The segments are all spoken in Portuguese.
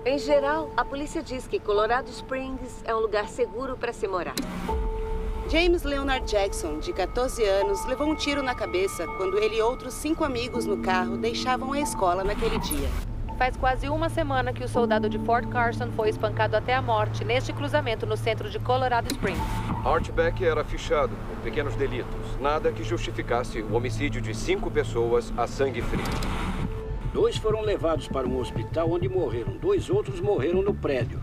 Em geral, a polícia diz que Colorado Springs é um lugar seguro para se morar. James Leonard Jackson, de 14 anos, levou um tiro na cabeça quando ele e outros 5 amigos no carro deixavam a escola naquele dia. Faz quase uma semana que o soldado de Fort Carson foi espancado até a morte neste cruzamento no centro de Colorado Springs. Art Beck era fichado por pequenos delitos. Nada que justificasse o homicídio de 5 pessoas a sangue frio. 2 foram levados para um hospital onde morreram. 2 outros morreram no prédio.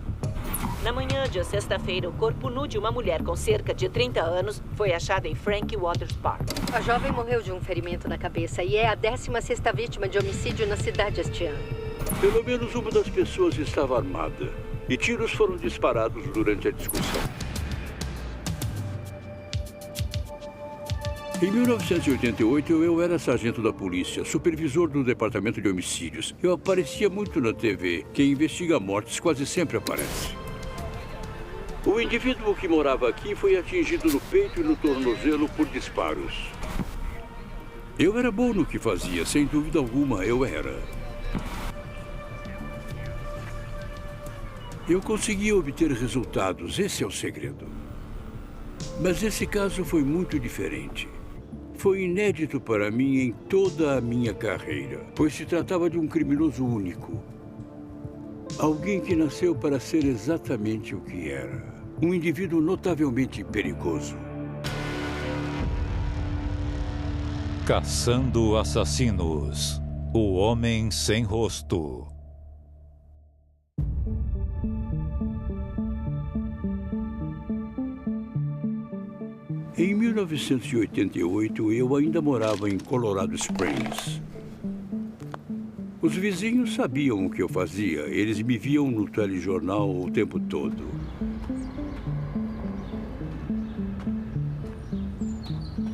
Na manhã de sexta-feira, o corpo nu de uma mulher com cerca de 30 anos foi achado em Frank Waters Park. A jovem morreu de um ferimento na cabeça e é a 16ª vítima de homicídio na cidade este ano. Pelo menos uma das pessoas estava armada e tiros foram disparados durante a discussão. Em 1988, eu era sargento da polícia, supervisor do departamento de homicídios. Eu aparecia muito na TV. Quem investiga mortes quase sempre aparece. O indivíduo que morava aqui foi atingido no peito e no tornozelo por disparos. Eu era bom no que fazia, sem dúvida alguma, eu era. Eu conseguia obter resultados, esse é o segredo. Mas esse caso foi muito diferente. Foi inédito para mim em toda a minha carreira, pois se tratava de um criminoso único. Alguém que nasceu para ser exatamente o que era. Um indivíduo notavelmente perigoso. Caçando assassinos. O Homem Sem Rosto. Em 1988, eu ainda morava em Colorado Springs. Os vizinhos sabiam o que eu fazia. Eles me viam no telejornal o tempo todo.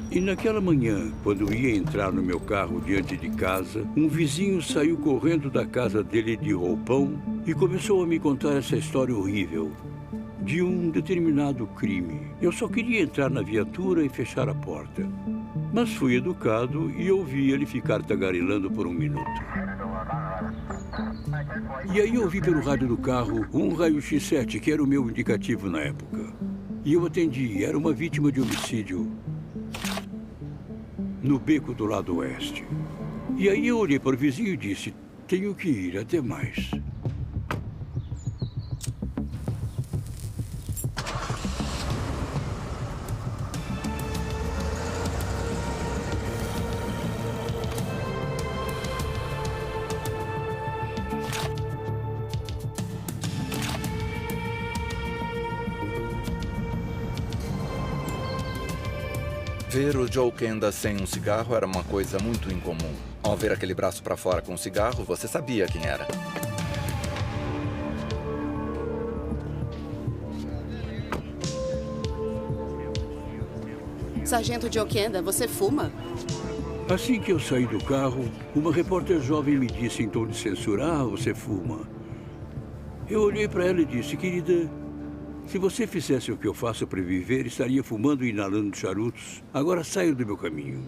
E naquela manhã, quando ia entrar no meu carro diante de casa, um vizinho saiu correndo da casa dele de roupão e começou a me contar essa história horrível de um determinado crime. Eu só queria entrar na viatura e fechar a porta. Mas fui educado e ouvi ele ficar tagarelando por 1 minuto. E aí ouvi pelo rádio do carro um raio-x 7, que era o meu indicativo na época. E eu atendi, era uma vítima de homicídio no beco do lado oeste. E aí eu olhei para o vizinho e disse, tenho que ir, até mais. Ver o Joe Kenda sem um cigarro era uma coisa muito incomum. Ao ver aquele braço para fora com um cigarro, você sabia quem era. Sargento Joe Kenda, você fuma? Assim que eu saí do carro, uma repórter jovem me disse em tom de censura, você fuma. Eu olhei para ela e disse, querida, se você fizesse o que eu faço para viver, estaria fumando e inalando charutos. Agora saia do meu caminho.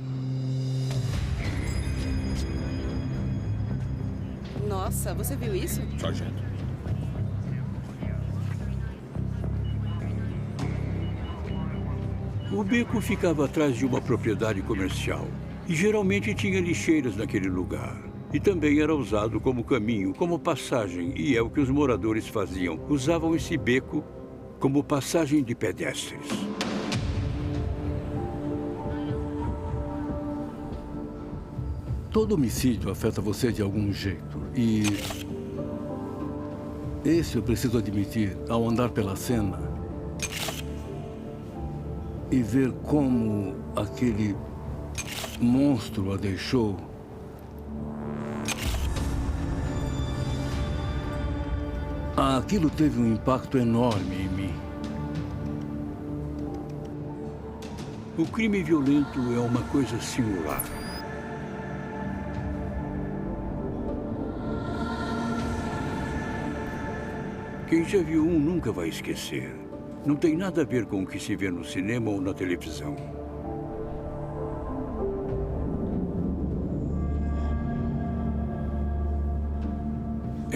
Nossa, você viu isso? Sargento. O beco ficava atrás de uma propriedade comercial. E geralmente tinha lixeiras naquele lugar. E também era usado como caminho, como passagem. E é o que os moradores faziam. Usavam esse beco como passagem de pedestres. Todo homicídio afeta você de algum jeito. E esse eu preciso admitir, ao andar pela cena e ver como aquele monstro a deixou, aquilo teve um impacto enorme em mim. O crime violento é uma coisa singular. Quem já viu um nunca vai esquecer. Não tem nada a ver com o que se vê no cinema ou na televisão.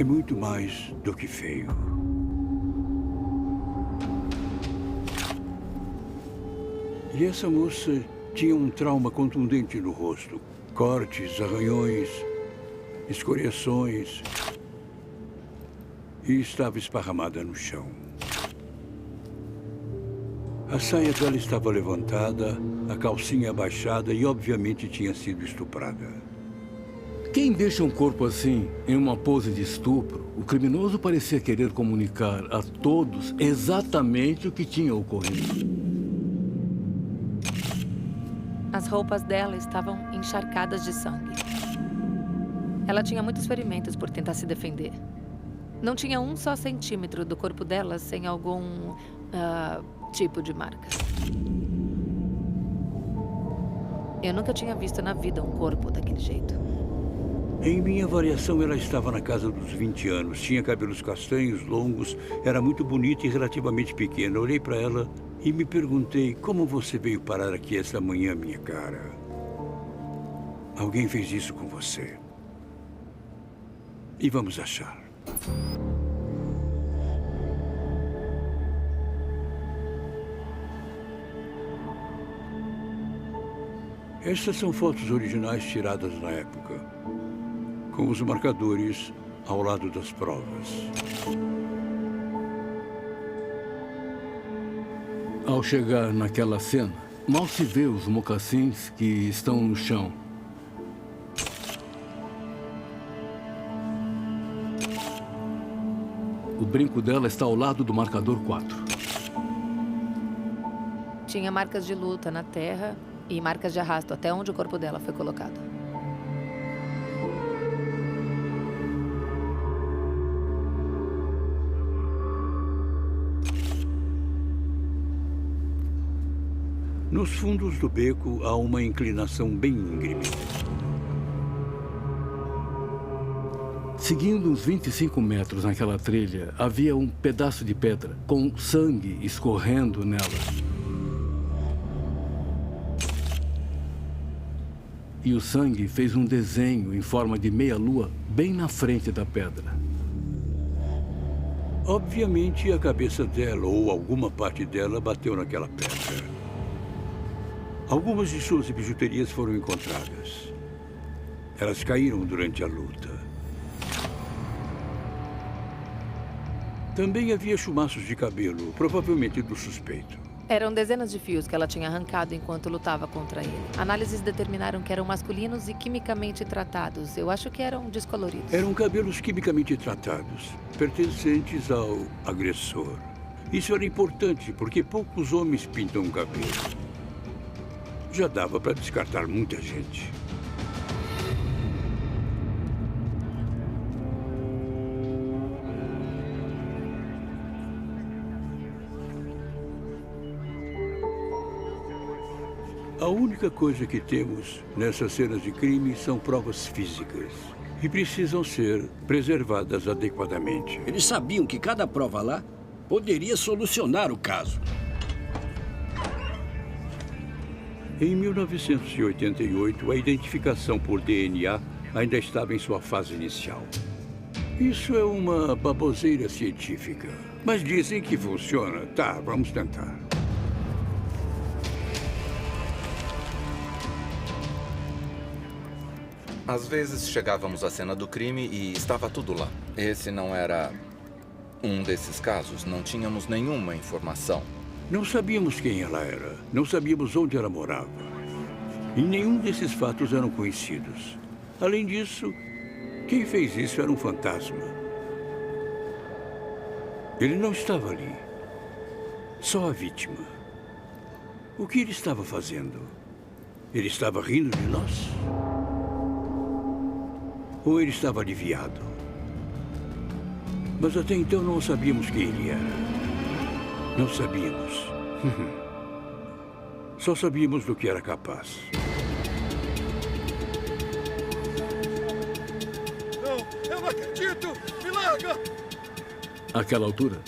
é muito mais do que feio. E essa moça tinha um trauma contundente no rosto. Cortes, arranhões, escoriações. E estava esparramada no chão. A saia dela estava levantada, a calcinha abaixada e, obviamente, tinha sido estuprada. Quem deixa um corpo assim, em uma pose de estupro, o criminoso parecia querer comunicar a todos exatamente o que tinha ocorrido. As roupas dela estavam encharcadas de sangue. Ela tinha muitos ferimentos por tentar se defender. Não tinha um só centímetro do corpo dela sem algum tipo de marcas. Eu nunca tinha visto na vida um corpo daquele jeito. Em minha avaliação, ela estava na casa dos 20 anos. Tinha cabelos castanhos, longos, era muito bonita e relativamente pequena. Olhei para ela e me perguntei, como você veio parar aqui esta manhã, minha cara? Alguém fez isso com você. E vamos achar. Estas são fotos originais tiradas na época, com os marcadores ao lado das provas. Ao chegar naquela cena, mal se vê os mocassins que estão no chão. O brinco dela está ao lado do marcador 4. Tinha marcas de luta na terra e marcas de arrasto até onde o corpo dela foi colocado. Nos fundos do beco há uma inclinação bem íngreme. Seguindo uns 25 metros naquela trilha, havia um pedaço de pedra com sangue escorrendo nela. E o sangue fez um desenho em forma de meia-lua bem na frente da pedra. Obviamente, a cabeça dela ou alguma parte dela bateu naquela pedra. Algumas de suas bijuterias foram encontradas. Elas caíram durante a luta. Também havia chumaços de cabelo, provavelmente do suspeito. Eram dezenas de fios que ela tinha arrancado enquanto lutava contra ele. Análises determinaram que eram masculinos e quimicamente tratados. Eu acho que eram descoloridos. Eram cabelos quimicamente tratados, pertencentes ao agressor. Isso era importante, porque poucos homens pintam o cabelo. Já dava para descartar muita gente. A única coisa que temos nessas cenas de crime são provas físicas. E precisam ser preservadas adequadamente. Eles sabiam que cada prova lá poderia solucionar o caso. Em 1988, a identificação por DNA ainda estava em sua fase inicial. Isso é uma baboseira científica. Mas dizem que funciona. Tá, vamos tentar. Às vezes chegávamos à cena do crime e estava tudo lá. Esse não era um desses casos. Não tínhamos nenhuma informação. Não sabíamos quem ela era. Não sabíamos onde ela morava. E nenhum desses fatos eram conhecidos. Além disso, quem fez isso era um fantasma. Ele não estava ali. Só a vítima. O que ele estava fazendo? Ele estava rindo de nós? Ou ele estava aliviado? Mas até então não sabíamos quem ele era. Não sabíamos. Só sabíamos do que era capaz. Não, eu não acredito! Me larga! Àquela altura,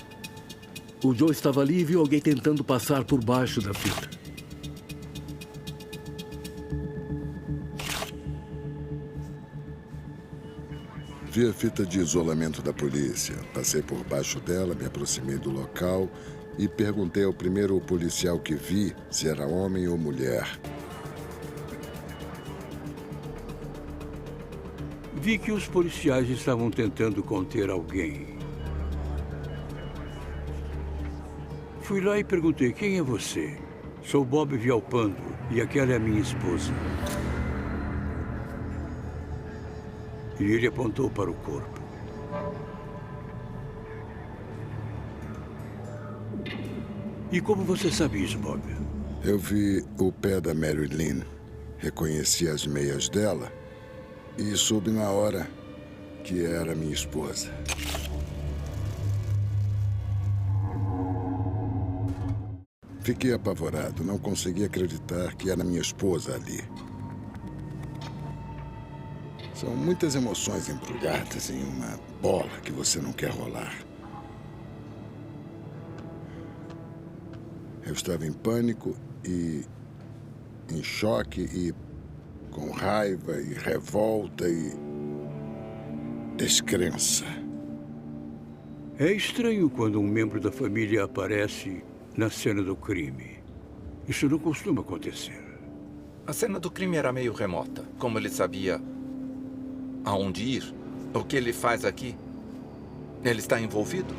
o Joe estava ali e viu alguém tentando passar por baixo da fita. Vi a fita de isolamento da polícia. Passei por baixo dela, me aproximei do local e perguntei ao primeiro policial que vi se era homem ou mulher. Vi que os policiais estavam tentando conter alguém. Fui lá e perguntei, quem é você? Sou Bob Villalpando e aquela é a minha esposa. E ele apontou para o corpo. E como você sabe isso, Bob? Eu vi o pé da Mary Lynn, reconheci as meias dela e soube na hora que era minha esposa. Fiquei apavorado, não consegui acreditar que era minha esposa ali. São muitas emoções embrulhadas em uma bola que você não quer rolar. Eu estava em pânico e em choque e com raiva e revolta e descrença. É estranho quando um membro da família aparece na cena do crime. Isso não costuma acontecer. A cena do crime era meio remota. Como ele sabia aonde ir? O que ele faz aqui? Ele está envolvido?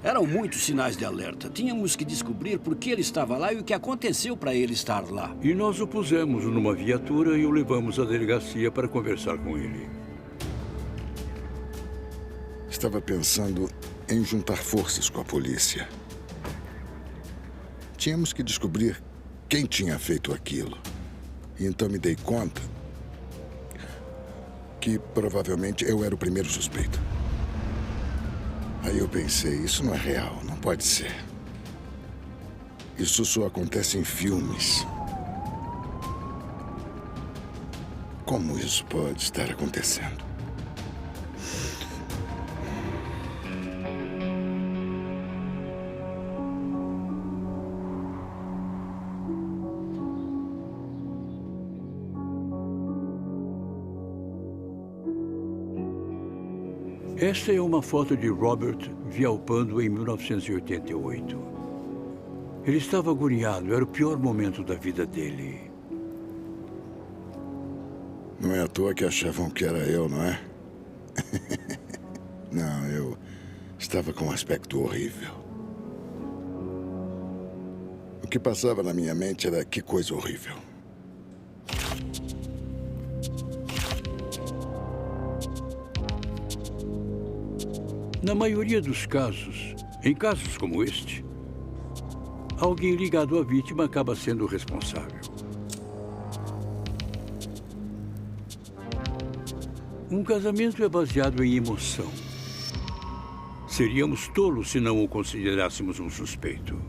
Eram muitos sinais de alerta. Tínhamos que descobrir por que ele estava lá e o que aconteceu para ele estar lá. E nós o pusemos numa viatura e o levamos à delegacia para conversar com ele. Estava pensando em juntar forças com a polícia. Tínhamos que descobrir quem tinha feito aquilo. E então me dei conta que provavelmente eu era o primeiro suspeito. Aí eu pensei, isso não é real, não pode ser. Isso só acontece em filmes. Como isso pode estar acontecendo? Esta é uma foto de Robert Villalpando em 1988. Ele estava agoniado, era o pior momento da vida dele. Não é à toa que achavam que era eu, não é? Não, eu estava com um aspecto horrível. O que passava na minha mente era que coisa horrível. Na maioria dos casos, em casos como este, alguém ligado à vítima acaba sendo o responsável. Um casamento é baseado em emoção. Seríamos tolos se não o considerássemos um suspeito.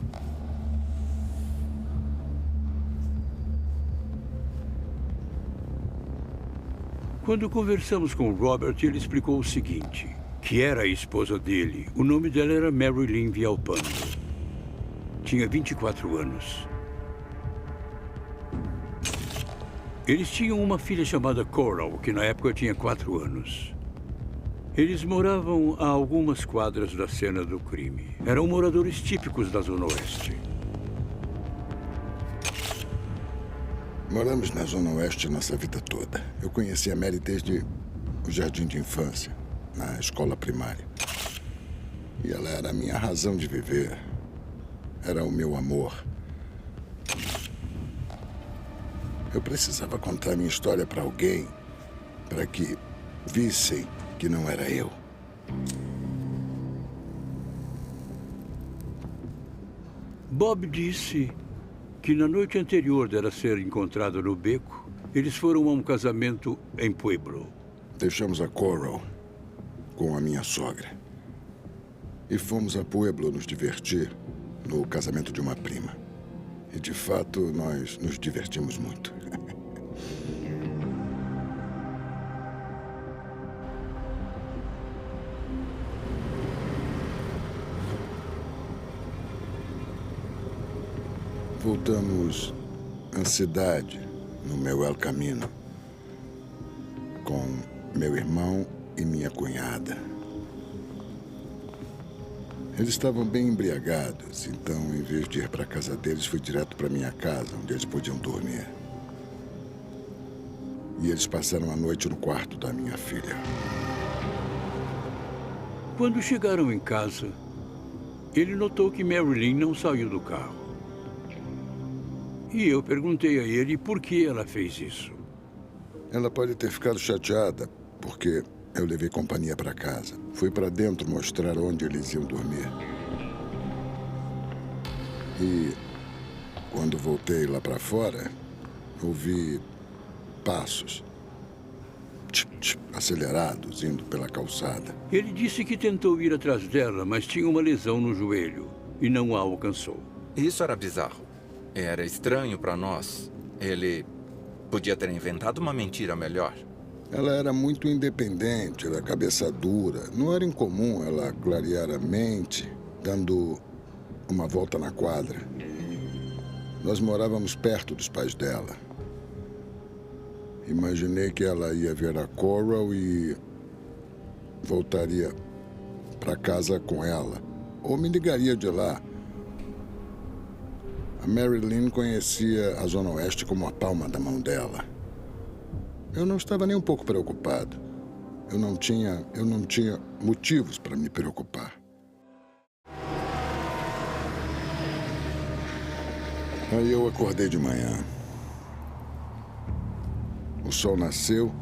Quando conversamos com o Robert, ele explicou o seguinte, que era a esposa dele. O nome dela era Mary Lynn Villalpando. Tinha 24 anos. Eles tinham uma filha chamada Coral, que na época tinha 4 anos. Eles moravam a algumas quadras da cena do crime. Eram moradores típicos da Zona Oeste. Moramos na Zona Oeste nossa vida toda. Eu conheci a Mary desde o jardim de infância, na escola primária. E ela era a minha razão de viver. Era o meu amor. Eu precisava contar minha história para alguém, para que vissem que não era eu. Bob disse que na noite anterior dela ser encontrada no beco, eles foram a um casamento em Pueblo. Deixamos a Coral com a minha sogra. E fomos a Pueblo nos divertir no casamento de uma prima. E, de fato, nós nos divertimos muito. Voltamos à cidade no meu El Camino, com meu irmão e minha cunhada. Eles estavam bem embriagados, então, em vez de ir para a casa deles, fui direto para minha casa, onde eles podiam dormir. E eles passaram a noite no quarto da minha filha. Quando chegaram em casa, ele notou que Marilyn não saiu do carro. E eu perguntei a ele por que ela fez isso. Ela pode ter ficado chateada, porque eu levei companhia para casa. Fui para dentro mostrar onde eles iam dormir. E quando voltei lá para fora, ouvi passos acelerados indo pela calçada. Ele disse que tentou ir atrás dela, mas tinha uma lesão no joelho e não a alcançou. Isso era bizarro. Era estranho para nós. Ele podia ter inventado uma mentira melhor. Ela era muito independente, era cabeça dura. Não era incomum ela clarear a mente, dando uma volta na quadra. Nós morávamos perto dos pais dela. Imaginei que ela ia ver a Coral e voltaria para casa com ela. Ou me ligaria de lá. A Marilyn conhecia a Zona Oeste como a palma da mão dela. Eu não estava nem um pouco preocupado. Eu não tinha motivos para me preocupar. Aí eu acordei de manhã. O sol nasceu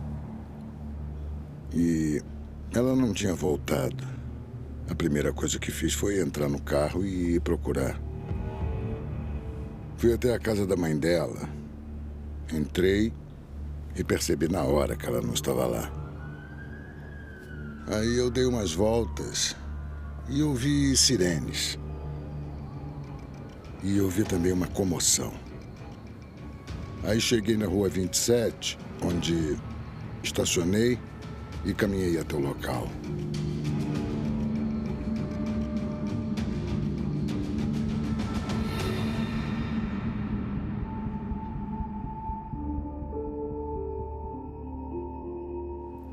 e ela não tinha voltado. A primeira coisa que fiz foi entrar no carro e ir procurar. Fui até a casa da mãe dela. Entrei e percebi na hora que ela não estava lá. Aí eu dei umas voltas e ouvi sirenes. E ouvi também uma comoção. Aí cheguei na rua 27, onde estacionei e caminhei até o local.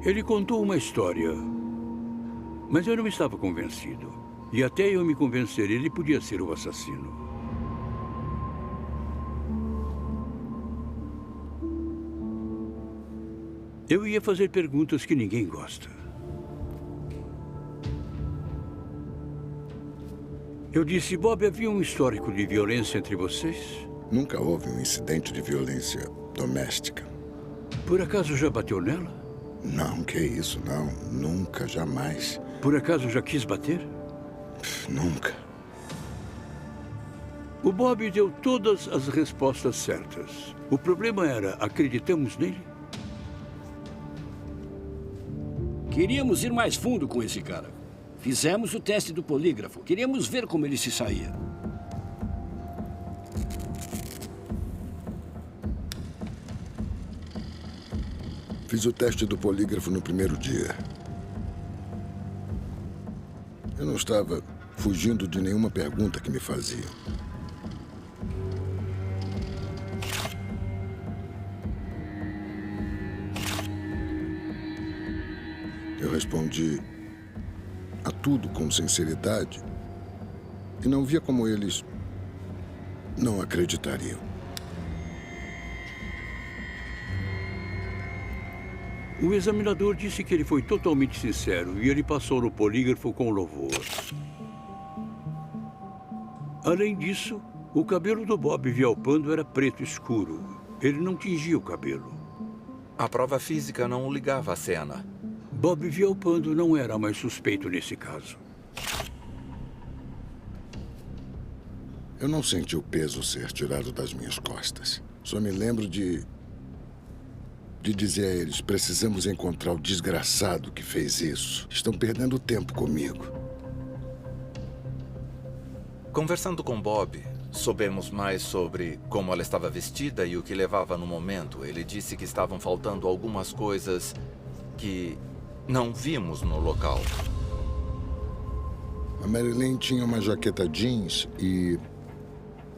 Ele contou uma história, mas eu não estava convencido. E até eu me convencer, ele podia ser o assassino. Eu ia fazer perguntas que ninguém gosta. Eu disse, Bob, havia um histórico de violência entre vocês? Nunca houve um incidente de violência doméstica. Por acaso já bateu nela? Não, que isso, não. Nunca, jamais. Por acaso já quis bater? Nunca. O Bob deu todas as respostas certas. O problema era, acreditamos nele? Queríamos ir mais fundo com esse cara. Fizemos o teste do polígrafo. Queríamos ver como ele se saía. Fiz o teste do polígrafo no primeiro dia. Eu não estava fugindo de nenhuma pergunta que me faziam. Eu respondi a tudo com sinceridade e não via como eles não acreditariam. O examinador disse que ele foi totalmente sincero e ele passou no polígrafo com louvor. Além disso, o cabelo do Bob Vialpando era preto escuro. Ele não tingia o cabelo. A prova física não o ligava à cena. Bob Vialpando não era mais suspeito nesse caso. Eu não senti o peso ser tirado das minhas costas. Só me lembro de dizer a eles, precisamos encontrar o desgraçado que fez isso. Estão perdendo tempo comigo. Conversando com Bob, soubemos mais sobre como ela estava vestida e o que levava no momento. Ele disse que estavam faltando algumas coisas que não vimos no local. A Marilyn tinha uma jaqueta jeans e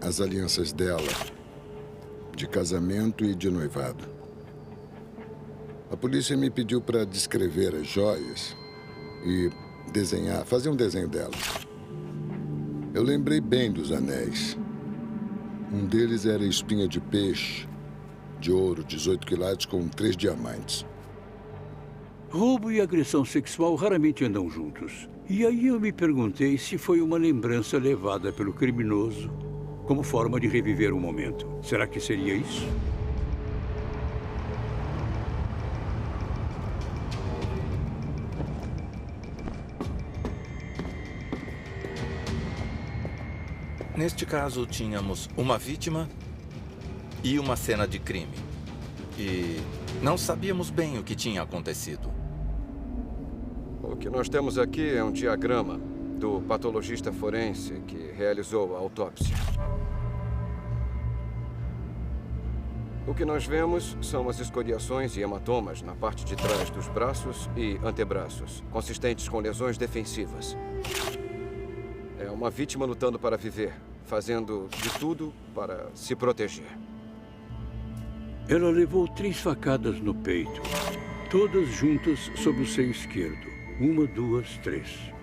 as alianças dela de casamento e de noivado. A polícia me pediu para descrever as joias e fazer um desenho delas. Eu lembrei bem dos anéis. Um deles era espinha de peixe, de ouro, 18 quilates com 3 diamantes. Roubo e agressão sexual raramente andam juntos. E aí eu me perguntei se foi uma lembrança levada pelo criminoso como forma de reviver o momento. Será que seria isso? Neste caso, tínhamos uma vítima e uma cena de crime. E não sabíamos bem o que tinha acontecido. O que nós temos aqui é um diagrama do patologista forense que realizou a autópsia. O que nós vemos são as escoriações e hematomas na parte de trás dos braços e antebraços, consistentes com lesões defensivas. É uma vítima lutando para viver, fazendo de tudo para se proteger. Ela levou 3 facadas no peito, todas juntas sob o seio esquerdo. 1, 2, 3.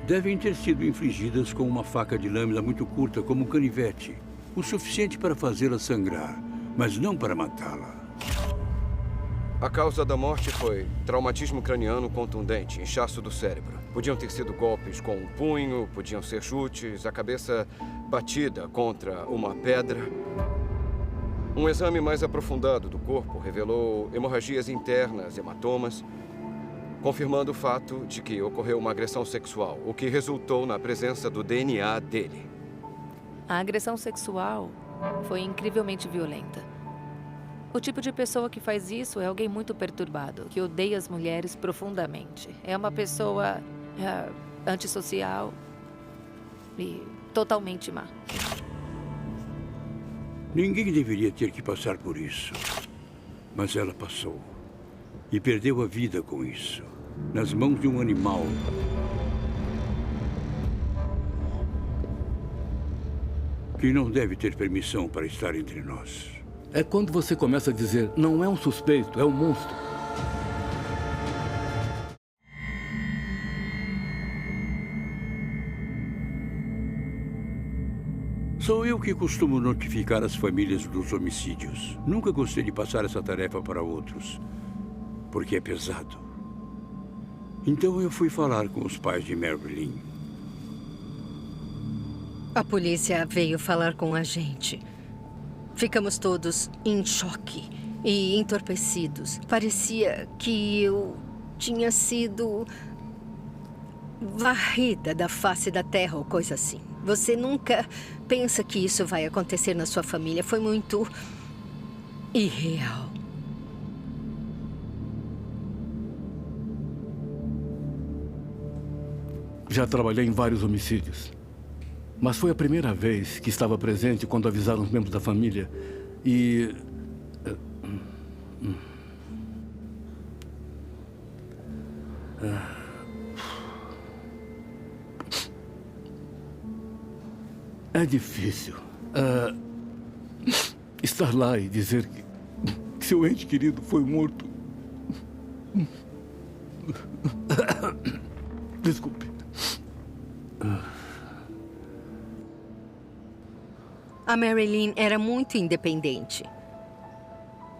Devem ter sido infligidas com uma faca de lâmina muito curta, como um canivete. O suficiente para fazê-la sangrar, mas não para matá-la. A causa da morte foi traumatismo craniano contundente, inchaço do cérebro. Podiam ter sido golpes com um punho, podiam ser chutes, a cabeça batida contra uma pedra. Um exame mais aprofundado do corpo revelou hemorragias internas, hematomas, confirmando o fato de que ocorreu uma agressão sexual, o que resultou na presença do DNA dele. A agressão sexual foi incrivelmente violenta. O tipo de pessoa que faz isso é alguém muito perturbado, que odeia as mulheres profundamente. É uma pessoa antissocial e totalmente má. Ninguém deveria ter que passar por isso. Mas ela passou. E perdeu a vida com isso. Nas mãos de um animal. Que não deve ter permissão para estar entre nós. É quando você começa a dizer, não é um suspeito, é um monstro. Sou eu que costumo notificar as famílias dos homicídios. Nunca gostei de passar essa tarefa para outros, porque é pesado. Então eu fui falar com os pais de Marilyn. A polícia veio falar com a gente. Ficamos todos em choque e entorpecidos. Parecia que eu tinha sido varrida da face da terra ou coisa assim. Você nunca pensa que isso vai acontecer na sua família. Foi muito irreal. Já trabalhei em vários homicídios. Mas foi a primeira vez que estava presente quando avisaram os membros da família. E... É difícil estar lá e dizer que seu ente querido foi morto. Desculpe. A Marilyn era muito independente.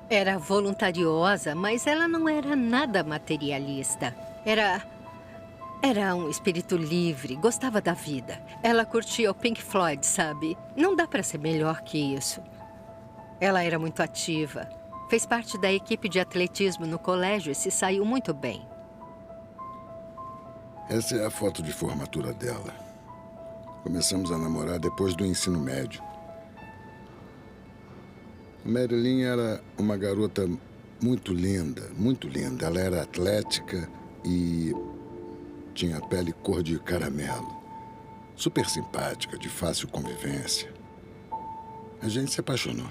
Era voluntariosa, mas ela não era nada materialista. Era um espírito livre, gostava da vida. Ela curtia o Pink Floyd, sabe? Não dá para ser melhor que isso. Ela era muito ativa. Fez parte da equipe de atletismo no colégio e se saiu muito bem. Essa é a foto de formatura dela. Começamos a namorar depois do ensino médio. Marilyn era uma garota muito linda, muito linda. Ela era atlética e tinha a pele cor de caramelo. Super simpática, de fácil convivência. A gente se apaixonou.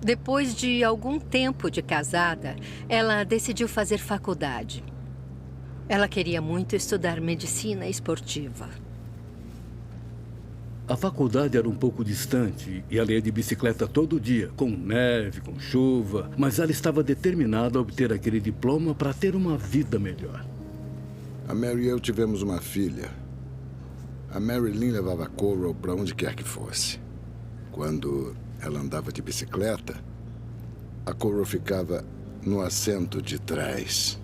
Depois de algum tempo de casada, ela decidiu fazer faculdade. Ela queria muito estudar medicina esportiva. A faculdade era um pouco distante e ela ia de bicicleta todo dia, com neve, com chuva, mas ela estava determinada a obter aquele diploma para ter uma vida melhor. A Mary e eu tivemos uma filha. A Mary Lynn levava a Coral para onde quer que fosse. Quando ela andava de bicicleta, a Coral ficava no assento de trás.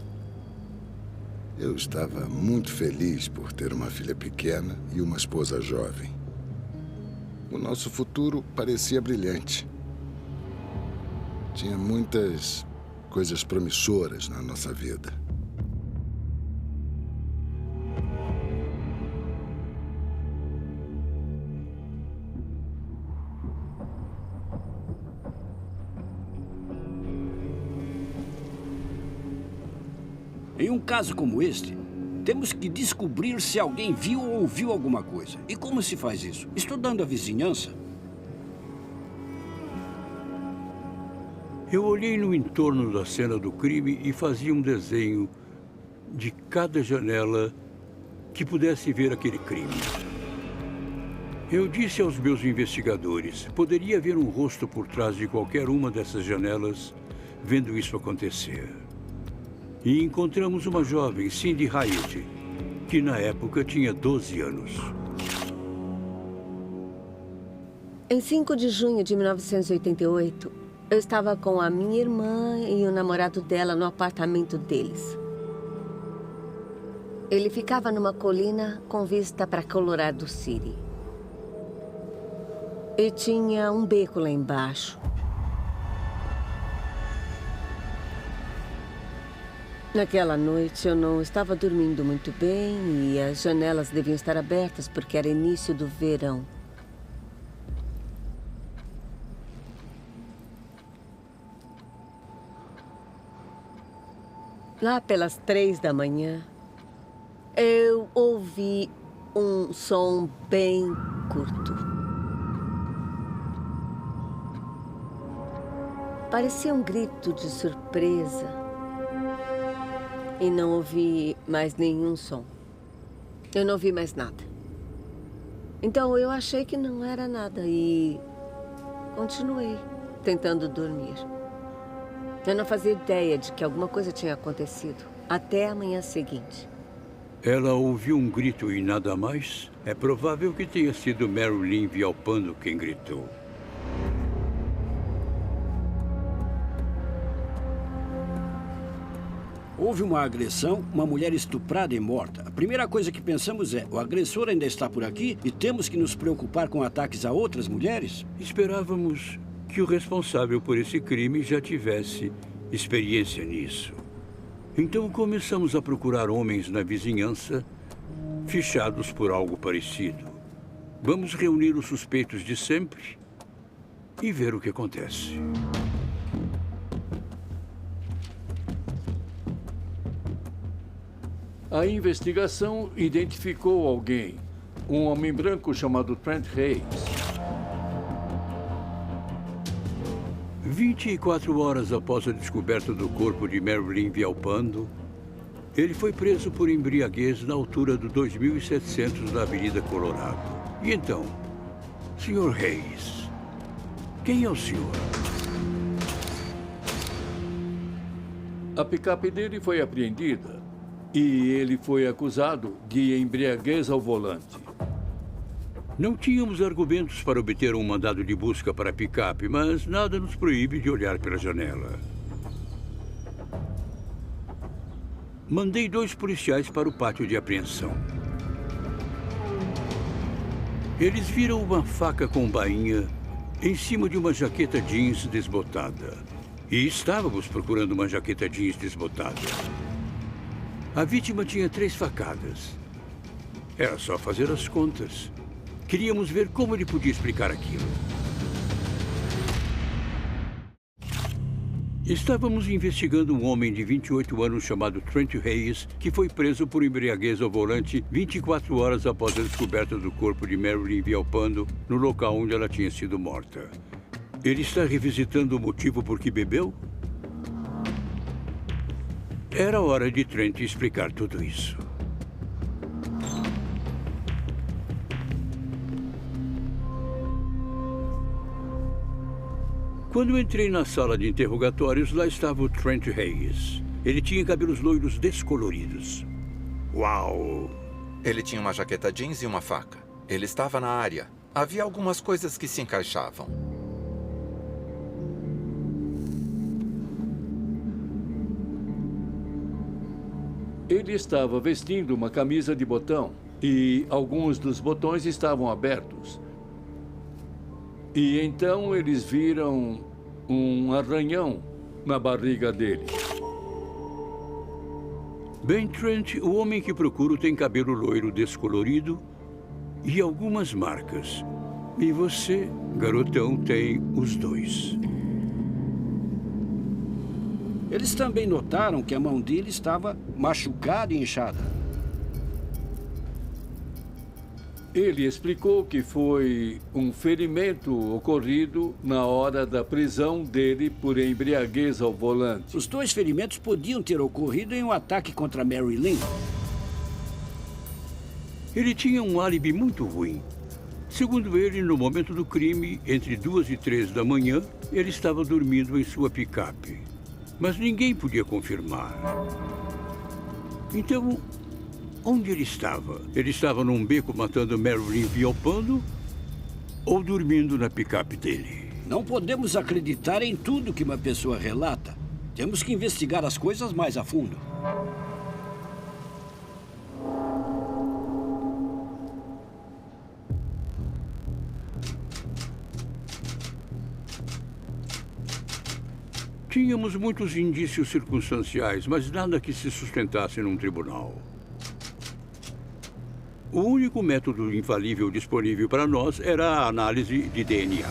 Eu estava muito feliz por ter uma filha pequena e uma esposa jovem. O nosso futuro parecia brilhante. Tinha muitas coisas promissoras na nossa vida. Em um caso como este, temos que descobrir se alguém viu ou ouviu alguma coisa. E como se faz isso? Estudando a vizinhança. Eu olhei no entorno da cena do crime e fazia um desenho de cada janela que pudesse ver aquele crime. Eu disse aos meus investigadores, poderia haver um rosto por trás de qualquer uma dessas janelas vendo isso acontecer. E encontramos uma jovem, Cindy Hyatt, que na época tinha 12 anos. Em 5 de junho de 1988, eu estava com a minha irmã e o namorado dela no apartamento deles. Ele ficava numa colina com vista para Colorado City. E tinha um beco lá embaixo. Naquela noite, eu não estava dormindo muito bem e as janelas deviam estar abertas porque era início do verão. Lá pelas 3 da manhã, eu ouvi um som bem curto. Parecia um grito de surpresa. E não ouvi mais nenhum som. Eu não ouvi mais nada. Então eu achei que não era nada e continuei tentando dormir. Eu não fazia ideia de que alguma coisa tinha acontecido até a manhã seguinte. Ela ouviu um grito e nada mais? É provável que tenha sido Mary Lynn Villalpando quem gritou. Houve uma agressão, uma mulher estuprada e morta. A primeira coisa que pensamos é, o agressor ainda está por aqui e temos que nos preocupar com ataques a outras mulheres? Esperávamos que o responsável por esse crime já tivesse experiência nisso. Então começamos a procurar homens na vizinhança fichados por algo parecido. Vamos reunir os suspeitos de sempre e ver o que acontece. A investigação identificou alguém, um homem branco chamado Trent Hayes. 24 horas após a descoberta do corpo de Mary Lynn Villalpando, ele foi preso por embriaguez na altura do 2700 na Avenida Colorado. E então, Sr. Hayes, quem é o senhor? A picape dele foi apreendida. E ele foi acusado de embriaguez ao volante. Não tínhamos argumentos para obter um mandado de busca para a picape, mas nada nos proíbe de olhar pela janela. Mandei 2 policiais para o pátio de apreensão. Eles viram uma faca com bainha em cima de uma jaqueta jeans desbotada. E estávamos procurando uma jaqueta jeans desbotada. A vítima tinha 3 facadas. Era só fazer as contas. Queríamos ver como ele podia explicar aquilo. Estávamos investigando um homem de 28 anos chamado Trent Hayes, que foi preso por embriaguez ao volante 24 horas após a descoberta do corpo de Mary Lynn Villalpando no local onde ela tinha sido morta. Ele está revisitando o motivo por que bebeu? Era hora de Trent explicar tudo isso. Quando entrei na sala de interrogatórios, lá estava o Trent Hayes. Ele tinha cabelos loiros descoloridos. Uau! Ele tinha uma jaqueta jeans e uma faca. Ele estava na área. Havia algumas coisas que se encaixavam. Ele estava vestindo uma camisa de botão e alguns dos botões estavam abertos. E então eles viram um arranhão na barriga dele. Bem, Trent, o homem que procuro tem cabelo loiro descolorido e algumas marcas. E você, garotão, tem os dois. Eles também notaram que a mão dele estava machucada e inchada. Ele explicou que foi um ferimento ocorrido na hora da prisão dele por embriaguez ao volante. Os dois ferimentos podiam ter ocorrido em um ataque contra Mary Lynn. Ele tinha um álibi muito ruim. Segundo ele, no momento do crime, entre 2 e 3 da manhã, ele estava dormindo em sua picape. Mas ninguém podia confirmar. Então, onde ele estava? Ele estava num beco matando Marilyn Viopando ou dormindo na picape dele? Não podemos acreditar em tudo que uma pessoa relata. Temos que investigar as coisas mais a fundo. Tínhamos muitos indícios circunstanciais, mas nada que se sustentasse num tribunal. O único método infalível disponível para nós era a análise de DNA.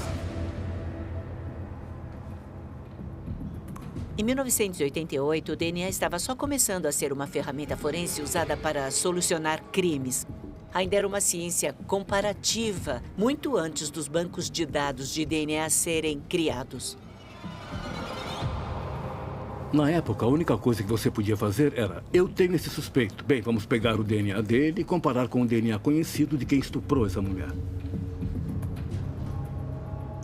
Em 1988, o DNA estava só começando a ser uma ferramenta forense usada para solucionar crimes. Ainda era uma ciência comparativa, muito antes dos bancos de dados de DNA serem criados. Na época, a única coisa que você podia fazer era: eu tenho esse suspeito. Bem, vamos pegar o DNA dele e comparar com o DNA conhecido de quem estuprou essa mulher.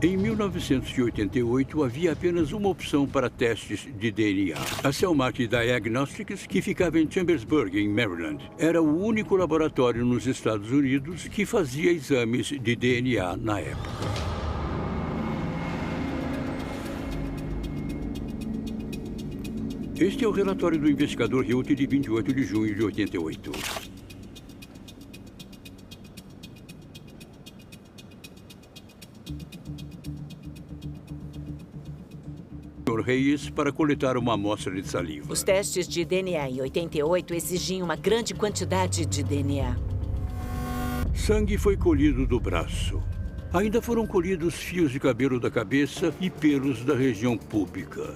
Em 1988, havia apenas uma opção para testes de DNA. A Cellmark Diagnostics, que ficava em Chambersburg, em Maryland, era o único laboratório nos Estados Unidos que fazia exames de DNA na época. Este é o relatório do investigador Hilty de 28 de junho de 88. Sr. Hayes para coletar uma amostra de saliva. Os testes de DNA em 88 exigiam uma grande quantidade de DNA. Sangue foi colhido do braço. Ainda foram colhidos fios de cabelo da cabeça e pelos da região pública.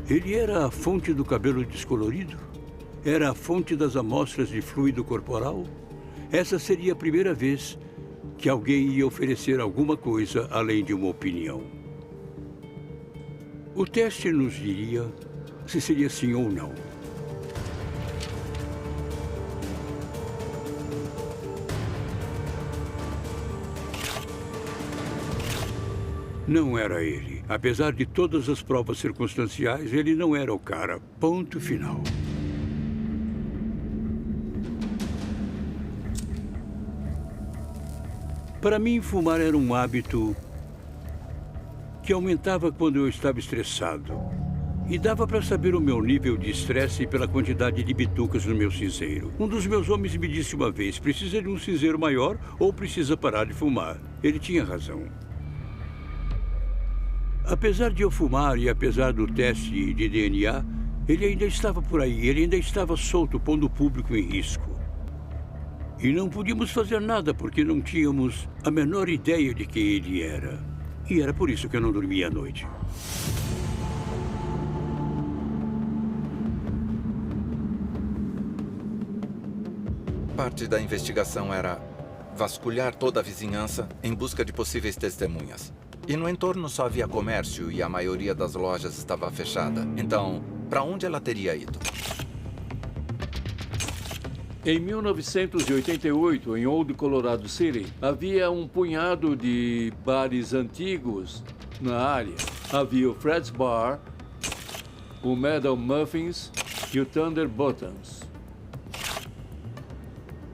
Ele era a fonte do cabelo descolorido? Era a fonte das amostras de fluido corporal? Essa seria a primeira vez que alguém ia oferecer alguma coisa além de uma opinião. O teste nos diria se seria sim ou não. Não era ele. Apesar de todas as provas circunstanciais, ele não era o cara. Ponto final. Para mim, fumar era um hábito que aumentava quando eu estava estressado. E dava para saber o meu nível de estresse pela quantidade de bitucas no meu cinzeiro. Um dos meus homens me disse uma vez: precisa de um cinzeiro maior ou precisa parar de fumar. Ele tinha razão. Apesar de eu fumar e apesar do teste de DNA, ele ainda estava por aí, ele ainda estava solto, pondo o público em risco. E não podíamos fazer nada porque não tínhamos a menor ideia de quem ele era. E era por isso que eu não dormia à noite. Parte da investigação era vasculhar toda a vizinhança em busca de possíveis testemunhas. E no entorno só havia comércio e a maioria das lojas estava fechada. Então, para onde ela teria ido? Em 1988, em Old Colorado City, havia um punhado de bares antigos na área. Havia o Fred's Bar, o Meadow Muffins e o Thunder Bottoms.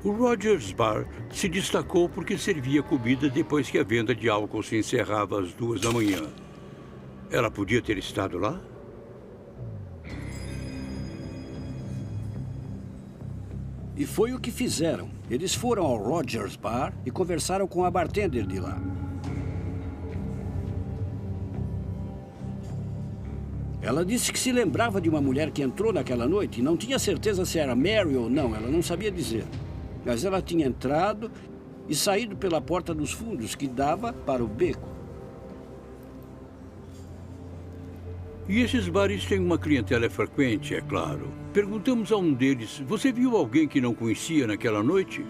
O Rogers Bar se destacou porque servia comida depois que a venda de álcool se encerrava às 2 da manhã. Ela podia ter estado lá? E foi o que fizeram. Eles foram ao Rogers Bar e conversaram com a bartender de lá. Ela disse que se lembrava de uma mulher que entrou naquela noite e não tinha certeza se era Mary ou não. Ela não sabia dizer. Mas ela tinha entrado e saído pela porta dos fundos, que dava para o beco. E esses bares têm uma clientela frequente, é claro. Perguntamos a um deles, você viu alguém que não conhecia naquela noite?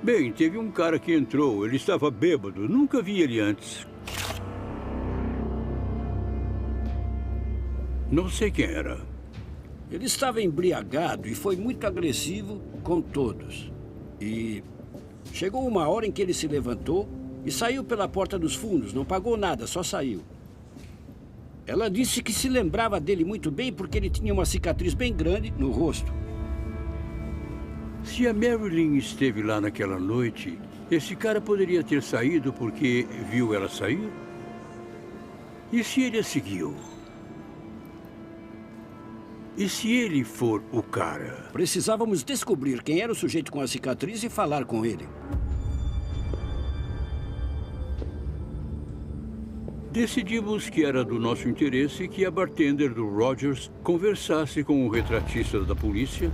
Bem, teve um cara que entrou, ele estava bêbado, nunca vi ele antes. Não sei quem era. Ele estava embriagado e foi muito agressivo com todos. E chegou uma hora em que ele se levantou e saiu pela porta dos fundos, não pagou nada, só saiu. Ela disse que se lembrava dele muito bem porque ele tinha uma cicatriz bem grande no rosto. Se a Marilyn esteve lá naquela noite, esse cara poderia ter saído porque viu ela sair? E se ele a seguiu? E se ele for o cara? Precisávamos descobrir quem era o sujeito com a cicatriz e falar com ele. Decidimos que era do nosso interesse que a bartender do Rogers conversasse com o retratista da polícia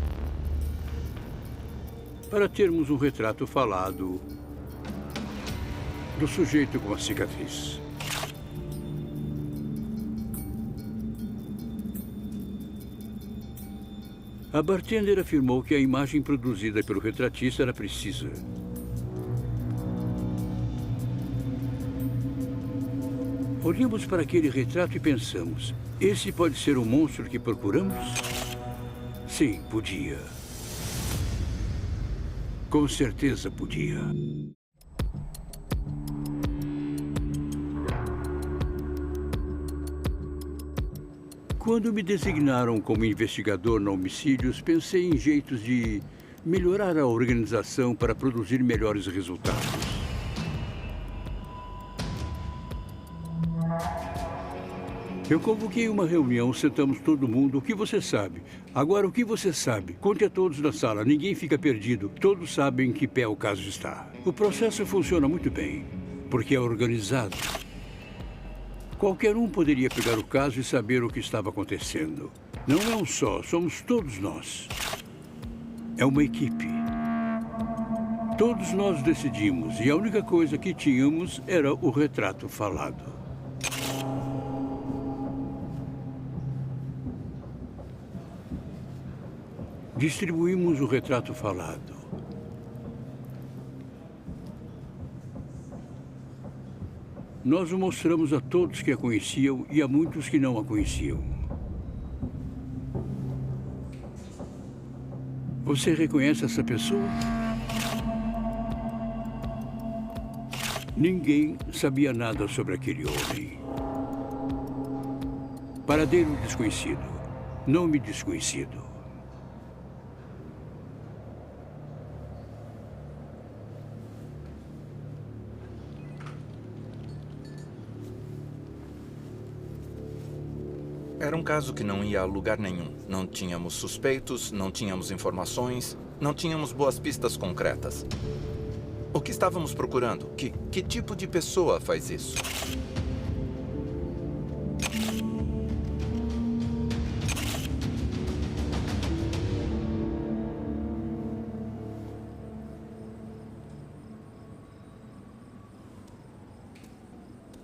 para termos um retrato falado do sujeito com a cicatriz. A bartender afirmou que a imagem produzida pelo retratista era precisa. Olhamos para aquele retrato e pensamos, esse pode ser o monstro que procuramos? Sim, podia. Com certeza podia. Quando me designaram como investigador no homicídios, pensei em jeitos de melhorar a organização para produzir melhores resultados. Eu convoquei uma reunião, sentamos todo mundo. O que você sabe? Agora, o que você sabe? Conte a todos na sala, ninguém fica perdido. Todos sabem em que pé o caso está. O processo funciona muito bem, porque é organizado. Qualquer um poderia pegar o caso e saber o que estava acontecendo. Não é um só, somos todos nós. É uma equipe. Todos nós decidimos, e a única coisa que tínhamos era o retrato falado. Distribuímos o retrato falado. Nós o mostramos a todos que a conheciam e a muitos que não a conheciam. Você reconhece essa pessoa? Ninguém sabia nada sobre aquele homem. Paradeiro desconhecido. Nome desconhecido. Era um caso que não ia a lugar nenhum. Não tínhamos suspeitos, não tínhamos informações, não tínhamos boas pistas concretas. O que estávamos procurando? Que tipo de pessoa faz isso?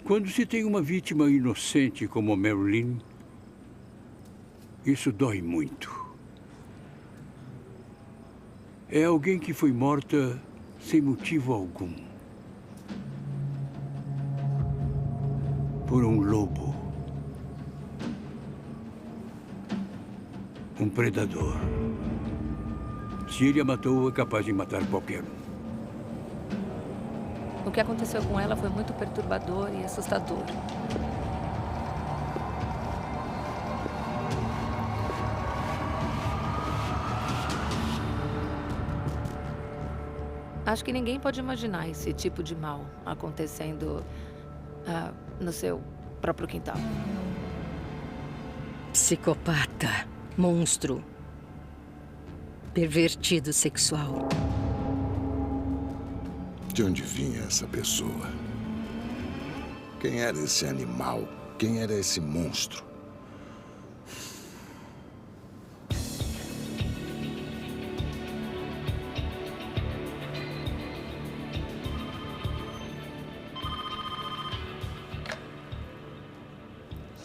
Quando se tem uma vítima inocente como a Marilyn, isso dói muito. É alguém que foi morta sem motivo algum. Por um lobo. Um predador. Se ele a matou, é capaz de matar qualquer um. O que aconteceu com ela foi muito perturbador e assustador. Acho que ninguém pode imaginar esse tipo de mal acontecendo no seu próprio quintal. Psicopata, monstro, pervertido sexual. De onde vinha essa pessoa? Quem era esse animal? Quem era esse monstro?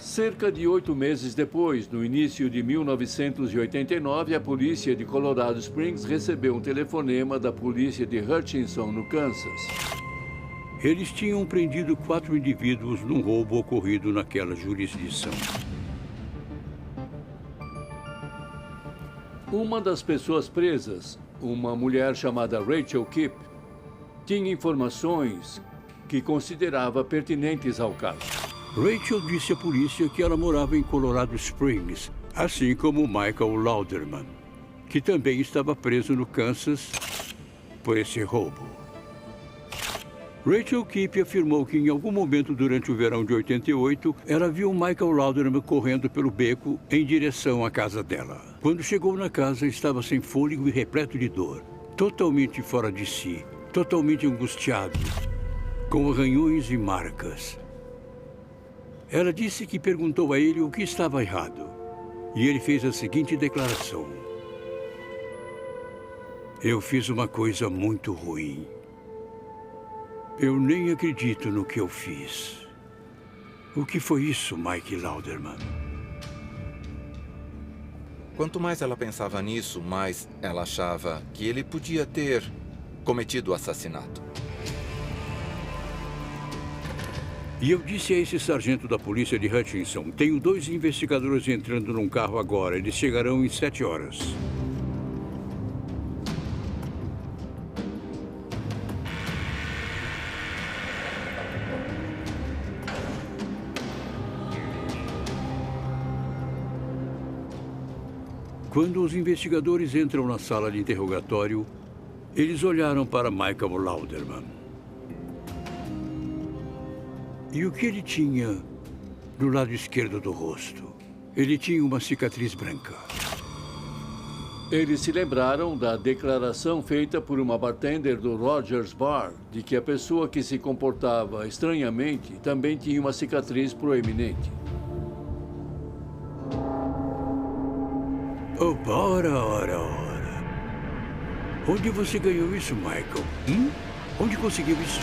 Cerca de 8 meses depois, no início de 1989, a polícia de Colorado Springs recebeu um telefonema da polícia de Hutchinson, no Kansas. Eles tinham prendido 4 indivíduos num roubo ocorrido naquela jurisdição. Uma das pessoas presas, uma mulher chamada Rachel Kipp, tinha informações que considerava pertinentes ao caso. Rachel disse à polícia que ela morava em Colorado Springs, assim como Michael Lauderman, que também estava preso no Kansas por esse roubo. Rachel Kipp afirmou que em algum momento durante o verão de 88, ela viu Michael Lauderman correndo pelo beco em direção à casa dela. Quando chegou na casa, estava sem fôlego e repleto de dor, totalmente fora de si, totalmente angustiado, com arranhões e marcas. Ela disse que perguntou a ele o que estava errado. E ele fez a seguinte declaração: "Eu fiz uma coisa muito ruim. Eu nem acredito no que eu fiz. O que foi isso, Mike Lauderman?" Quanto mais ela pensava nisso, mais ela achava que ele podia ter cometido o assassinato. E eu disse a esse sargento da polícia de Hutchinson: "Tenho 2 investigadores entrando num carro agora. Eles chegarão em 7 horas. Quando os investigadores entram na sala de interrogatório, eles olharam para Michael Lauderman. E o que ele tinha do lado esquerdo do rosto? Ele tinha uma cicatriz branca. Eles se lembraram da declaração feita por uma bartender do Rogers Bar de que a pessoa que se comportava estranhamente também tinha uma cicatriz proeminente. Opa, ora. Onde você ganhou isso, Michael? Onde conseguiu isso?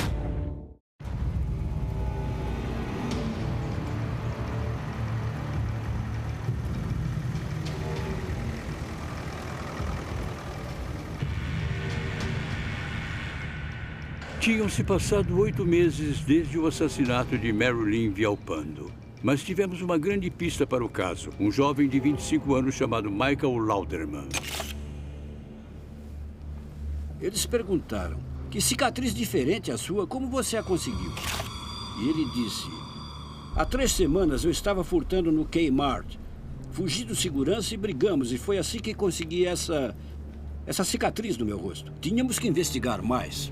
Tinham-se passado 8 meses desde o assassinato de Marilyn Villalpando. Mas tivemos uma grande pista para o caso. Um jovem de 25 anos chamado Michael Lauderman. Eles perguntaram: "Que cicatriz diferente a sua, como você a conseguiu?" E ele disse: "Há 3 semanas eu estava furtando no Kmart. Fugi do segurança e brigamos, e foi assim que consegui essa cicatriz no meu rosto. Tínhamos que investigar mais."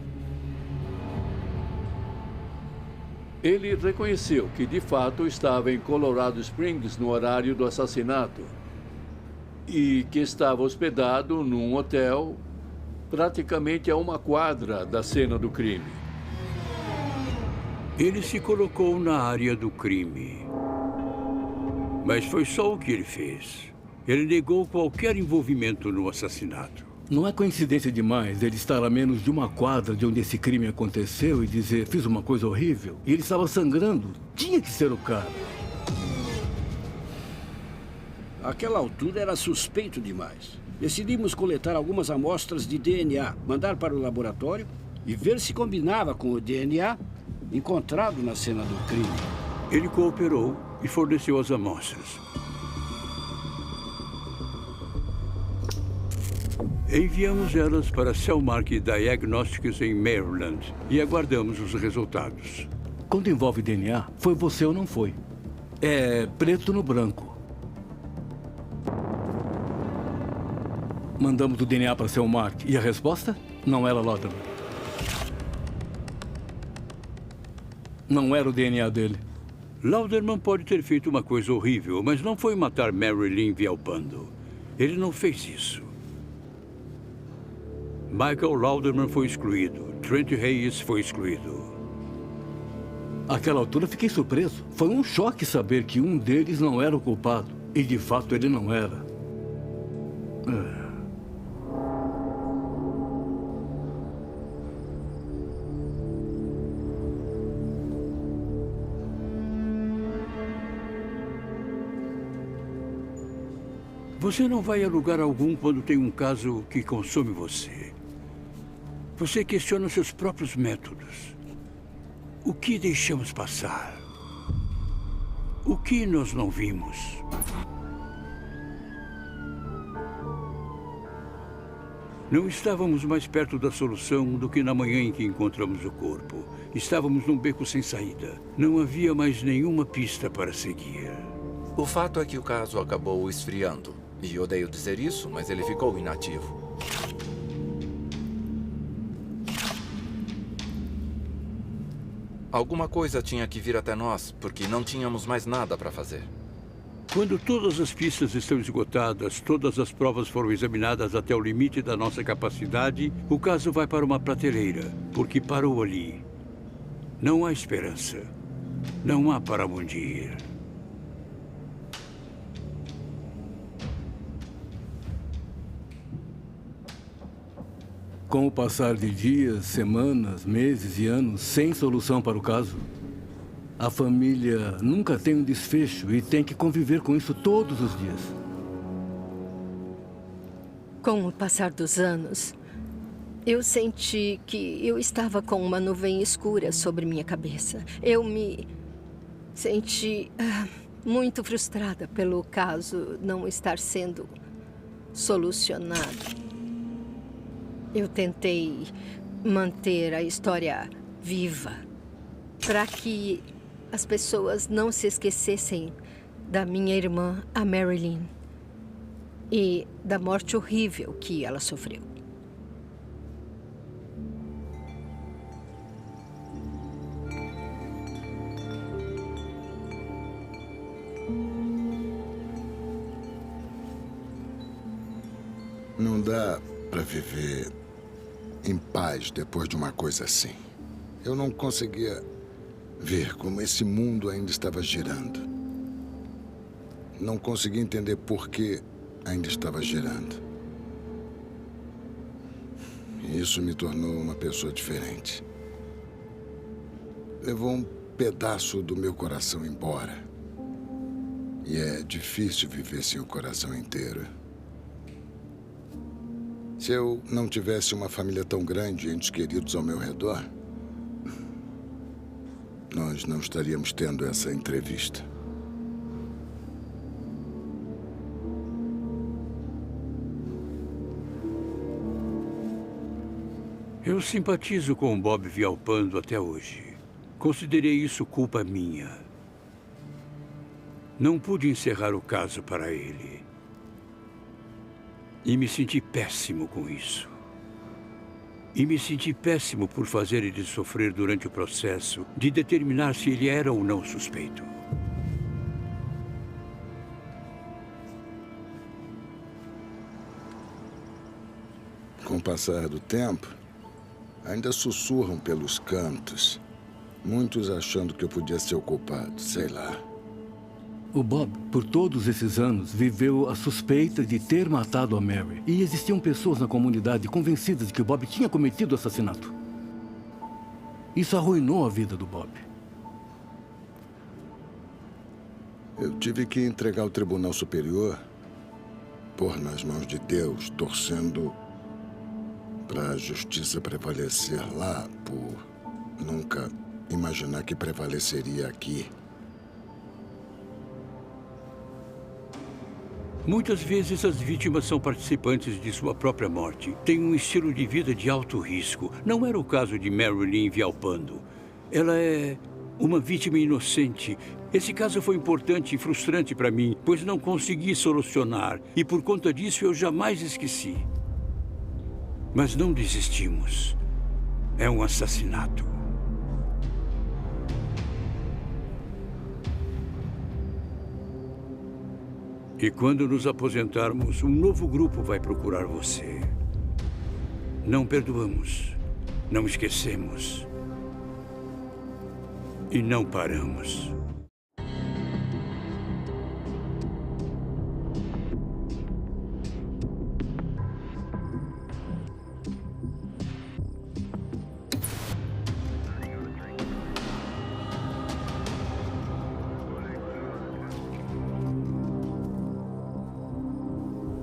Ele reconheceu que, de fato, estava em Colorado Springs no horário do assassinato e que estava hospedado num hotel praticamente a 1 quadra da cena do crime. Ele se colocou na área do crime. Mas foi só o que ele fez. Ele negou qualquer envolvimento no assassinato. Não é coincidência demais ele estar a menos de 1 quadra de onde esse crime aconteceu e dizer: "Fiz uma coisa horrível"? E ele estava sangrando. Tinha que ser o cara. Àquela altura era suspeito demais. Decidimos coletar algumas amostras de DNA, mandar para o laboratório e ver se combinava com o DNA encontrado na cena do crime. Ele cooperou e forneceu as amostras. Enviamos elas para Cellmark Diagnostics em Maryland e aguardamos os resultados. Quando envolve DNA, foi você ou não foi? É preto no branco. Mandamos o DNA para Cellmark e a resposta? Não era Lauderman. Não era o DNA dele. Lauderman pode ter feito uma coisa horrível, mas não foi matar Marilyn Villalpando. Ele não fez isso. Michael Lauderman foi excluído. Trent Hayes foi excluído. Àquela altura, fiquei surpreso. Foi um choque saber que um deles não era o culpado. E, de fato, ele não era. Você não vai a lugar algum quando tem um caso que consome você. Você questiona seus próprios métodos. O que deixamos passar? O que nós não vimos? Não estávamos mais perto da solução do que na manhã em que encontramos o corpo. Estávamos num beco sem saída. Não havia mais nenhuma pista para seguir. O fato é que o caso acabou esfriando. E odeio dizer isso, mas ele ficou inativo. Alguma coisa tinha que vir até nós, porque não tínhamos mais nada para fazer. Quando todas as pistas estão esgotadas, todas as provas foram examinadas até o limite da nossa capacidade, o caso vai para uma prateleira, porque parou ali. Não há esperança. Não há para onde ir. Com o passar de dias, semanas, meses e anos sem solução para o caso, a família nunca tem um desfecho e tem que conviver com isso todos os dias. Com o passar dos anos, eu senti que eu estava com uma nuvem escura sobre minha cabeça. Eu me senti muito frustrada pelo caso não estar sendo solucionado. Eu tentei manter a história viva para que as pessoas não se esquecessem da minha irmã, a Marilyn, e da morte horrível que ela sofreu. Não dá para viver em paz depois de uma coisa assim. Eu não conseguia ver como esse mundo ainda estava girando. Não conseguia entender por que ainda estava girando. E isso me tornou uma pessoa diferente. Levou um pedaço do meu coração embora. E é difícil viver sem o coração inteiro. Se eu não tivesse uma família tão grande e entes queridos ao meu redor, nós não estaríamos tendo essa entrevista. Eu simpatizo com o Bob Villalpando até hoje. Considerei isso culpa minha. Não pude encerrar o caso para ele. E me senti péssimo com isso. E me senti péssimo por fazer ele sofrer durante o processo de determinar se ele era ou não suspeito. Com o passar do tempo, ainda sussurram pelos cantos. Muitos achando que eu podia ser o culpado, sei lá. O Bob, por todos esses anos, viveu a suspeita de ter matado a Mary. E existiam pessoas na comunidade convencidas de que o Bob tinha cometido o assassinato. Isso arruinou a vida do Bob. Eu tive que entregar ao Tribunal Superior, pôr nas mãos de Deus, torcendo para a justiça prevalecer lá, por nunca imaginar que prevaleceria aqui. Muitas vezes as vítimas são participantes de sua própria morte. Têm um estilo de vida de alto risco. Não era o caso de Marilyn Villalpando. Ela é uma vítima inocente. Esse caso foi importante e frustrante para mim, pois não consegui solucionar. E por conta disso eu jamais esqueci. Mas não desistimos. É um assassinato. E quando nos aposentarmos, um novo grupo vai procurar você. Não perdoamos, não esquecemos e não paramos.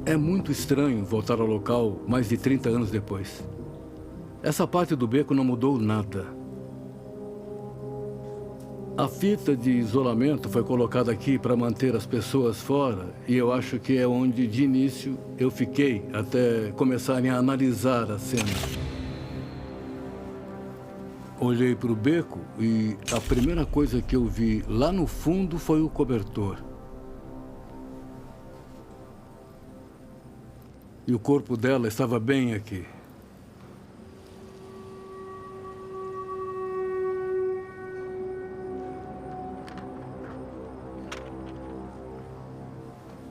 É muito estranho voltar ao local mais de 30 anos depois. Essa parte do beco não mudou nada. A fita de isolamento foi colocada aqui para manter as pessoas fora e eu acho que é onde, de início, eu fiquei até começarem a analisar a cena. Olhei para o beco e a primeira coisa que eu vi lá no fundo foi o cobertor. E o corpo dela estava bem aqui.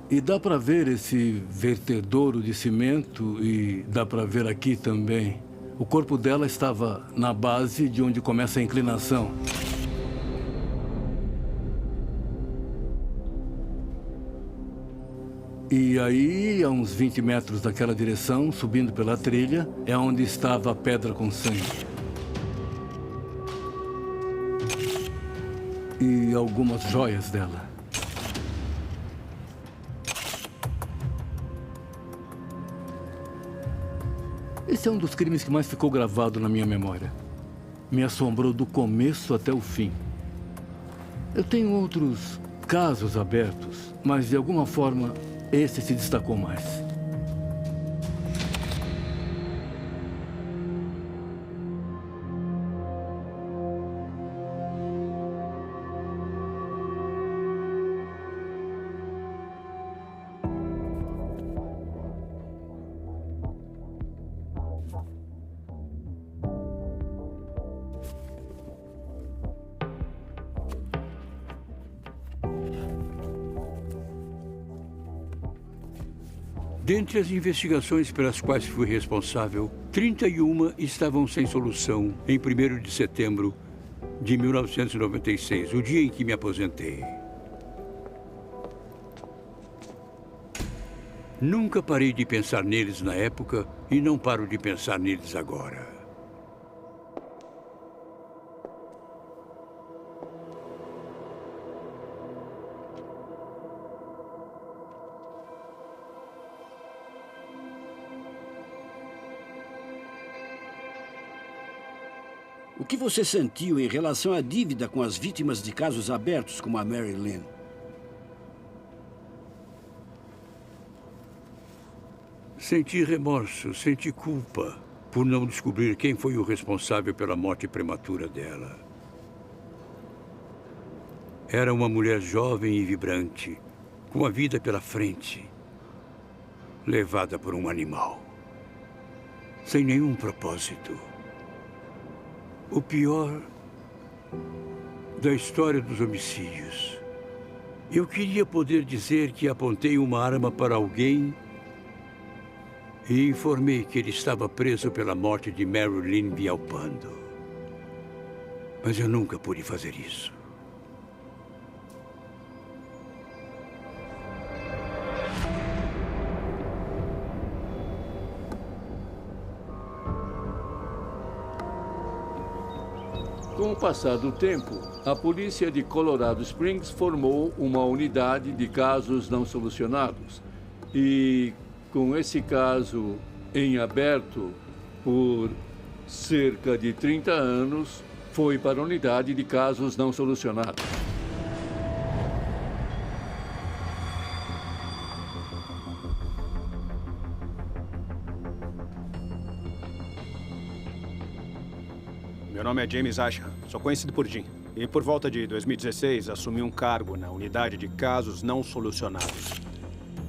E dá para ver esse vertedouro de cimento e dá para ver aqui também. O corpo dela estava na base de onde começa a inclinação. E aí, a uns 20 metros daquela direção, subindo pela trilha, é onde estava a pedra com sangue. E algumas joias dela. Esse é um dos crimes que mais ficou gravado na minha memória. Me assombrou do começo até o fim. Eu tenho outros casos abertos, mas de alguma forma esse se destacou mais. Dentre as investigações pelas quais fui responsável, 31 estavam sem solução em 1º de setembro de 1996, o dia em que me aposentei. Nunca parei de pensar neles na época e não paro de pensar neles agora. O que você sentiu em relação à dívida com as vítimas de casos abertos como a Marilyn? Senti remorso, senti culpa por não descobrir quem foi o responsável pela morte prematura dela. Era uma mulher jovem e vibrante, com a vida pela frente, levada por um animal, sem nenhum propósito. O pior da história dos homicídios. Eu queria poder dizer que apontei uma arma para alguém e informei que ele estava preso pela morte de Marilyn Villalpando. Mas eu nunca pude fazer isso. Com o passar do tempo, a polícia de Colorado Springs formou uma unidade de casos não solucionados. E com esse caso em aberto por cerca de 30 anos, foi para a unidade de casos não solucionados. Meu nome é James Ashram, sou conhecido por Jim. E por volta de 2016, assumi um cargo na unidade de casos não solucionados.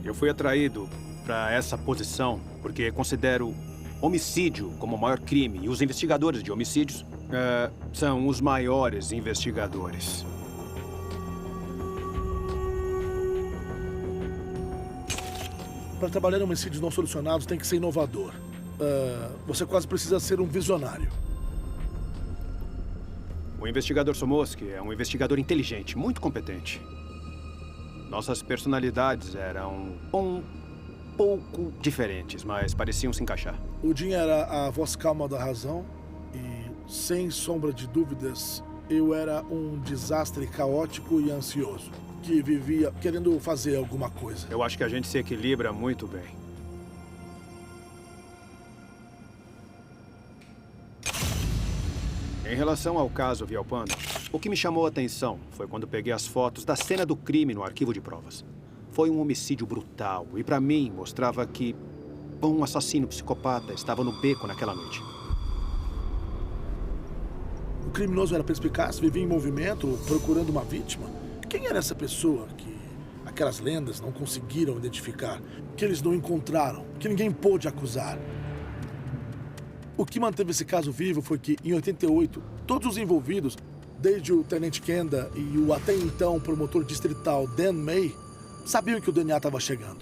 Eu fui atraído para essa posição porque considero homicídio como o maior crime. E os investigadores de homicídios são os maiores investigadores. Para trabalhar em homicídios não solucionados, tem que ser inovador. Você quase precisa ser um visionário. O investigador Somoski é um investigador inteligente, muito competente. Nossas personalidades eram um pouco diferentes, mas pareciam se encaixar. O Jim era a voz calma da razão e, sem sombra de dúvidas, eu era um desastre caótico e ansioso, que vivia querendo fazer alguma coisa. Eu acho que a gente se equilibra muito bem. Em relação ao caso Villalpando, o que me chamou a atenção foi quando peguei as fotos da cena do crime no arquivo de provas. Foi um homicídio brutal e, para mim, mostrava que um assassino psicopata estava no beco naquela noite. O criminoso era perspicaz, vivia em movimento, procurando uma vítima. Quem era essa pessoa que aquelas lendas não conseguiram identificar, que eles não encontraram, que ninguém pôde acusar? O que manteve esse caso vivo foi que, em 88, todos os envolvidos, desde o tenente Kenda e o até então promotor distrital Dan May, sabiam que o DNA estava chegando.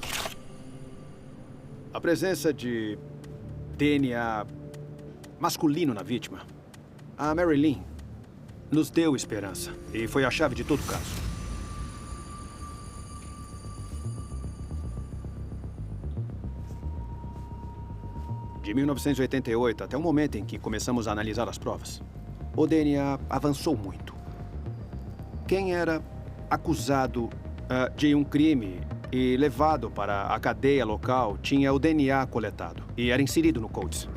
A presença de DNA masculino na vítima, a Marilyn, nos deu esperança e foi a chave de todo o caso. De 1988 até o momento em que começamos a analisar as provas, o DNA avançou muito. Quem era acusado de um crime e levado para a cadeia local tinha o DNA coletado e era inserido no Codes.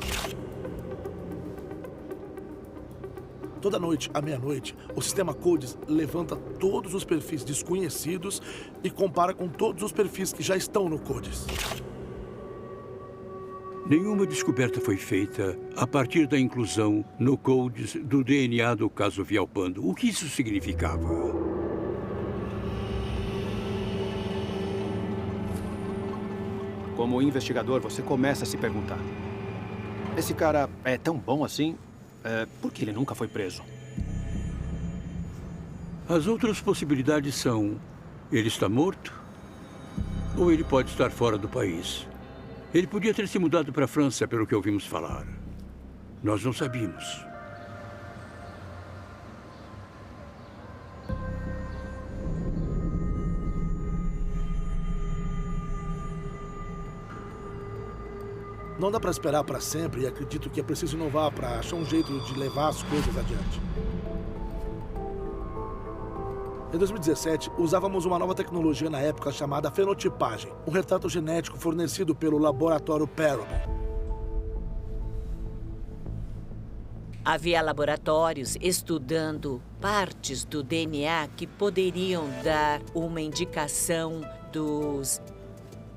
Toda noite, à meia-noite, o sistema Codes levanta todos os perfis desconhecidos e compara com todos os perfis que já estão no Codes. Nenhuma descoberta foi feita a partir da inclusão no Codes do DNA do caso Villalpando. O que isso significava? Como investigador, você começa a se perguntar: esse cara é tão bom assim? Por que ele nunca foi preso? As outras possibilidades são: ele está morto ou ele pode estar fora do país. Ele podia ter se mudado para a França, pelo que ouvimos falar. Nós não sabíamos. Não dá para esperar para sempre e acredito que é preciso inovar para achar um jeito de levar as coisas adiante. Em 2017, usávamos uma nova tecnologia na época chamada fenotipagem, um retrato genético fornecido pelo laboratório Parable. Havia laboratórios estudando partes do DNA que poderiam dar uma indicação dos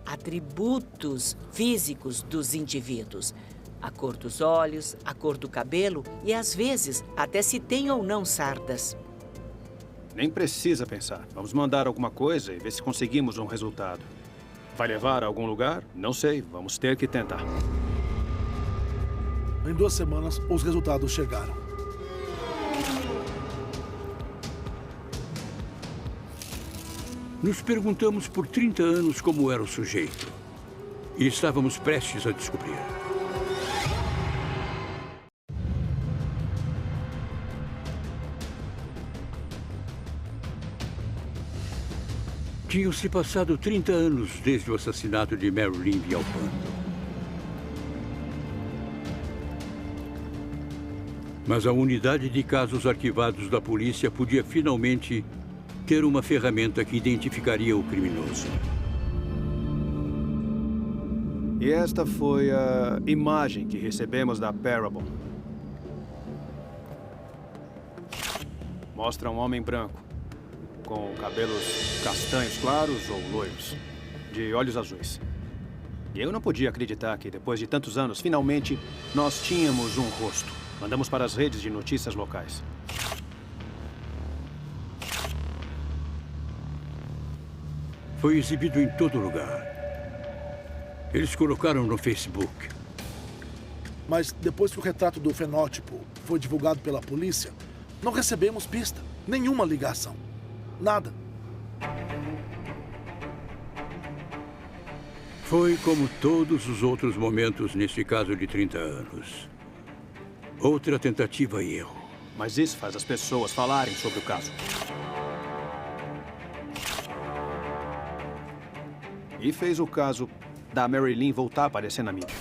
atributos físicos dos indivíduos. A cor dos olhos, a cor do cabelo e, às vezes, até se tem ou não sardas. Nem precisa pensar. Vamos mandar alguma coisa e ver se conseguimos um resultado. Vai levar a algum lugar? Não sei. Vamos ter que tentar. Em 2 semanas, os resultados chegaram. Nos perguntamos por 30 anos como era o sujeito. E estávamos prestes a descobrir. Tinham-se passado 30 anos desde o assassinato de Marilyn Villalpando. Mas a unidade de casos arquivados da polícia podia finalmente ter uma ferramenta que identificaria o criminoso. E esta foi a imagem que recebemos da Parable. Mostra um homem branco, com cabelos castanhos claros ou loiros, de olhos azuis. E eu não podia acreditar que, depois de tantos anos, finalmente, nós tínhamos um rosto. Mandamos para as redes de notícias locais. Foi exibido em todo lugar. Eles colocaram no Facebook. Mas depois que o retrato do fenótipo foi divulgado pela polícia, não recebemos pista, nenhuma ligação. Nada. Foi como todos os outros momentos nesse caso de 30 anos. Outra tentativa e erro. Mas isso faz as pessoas falarem sobre o caso. E fez o caso da Marilyn voltar a aparecer na mídia.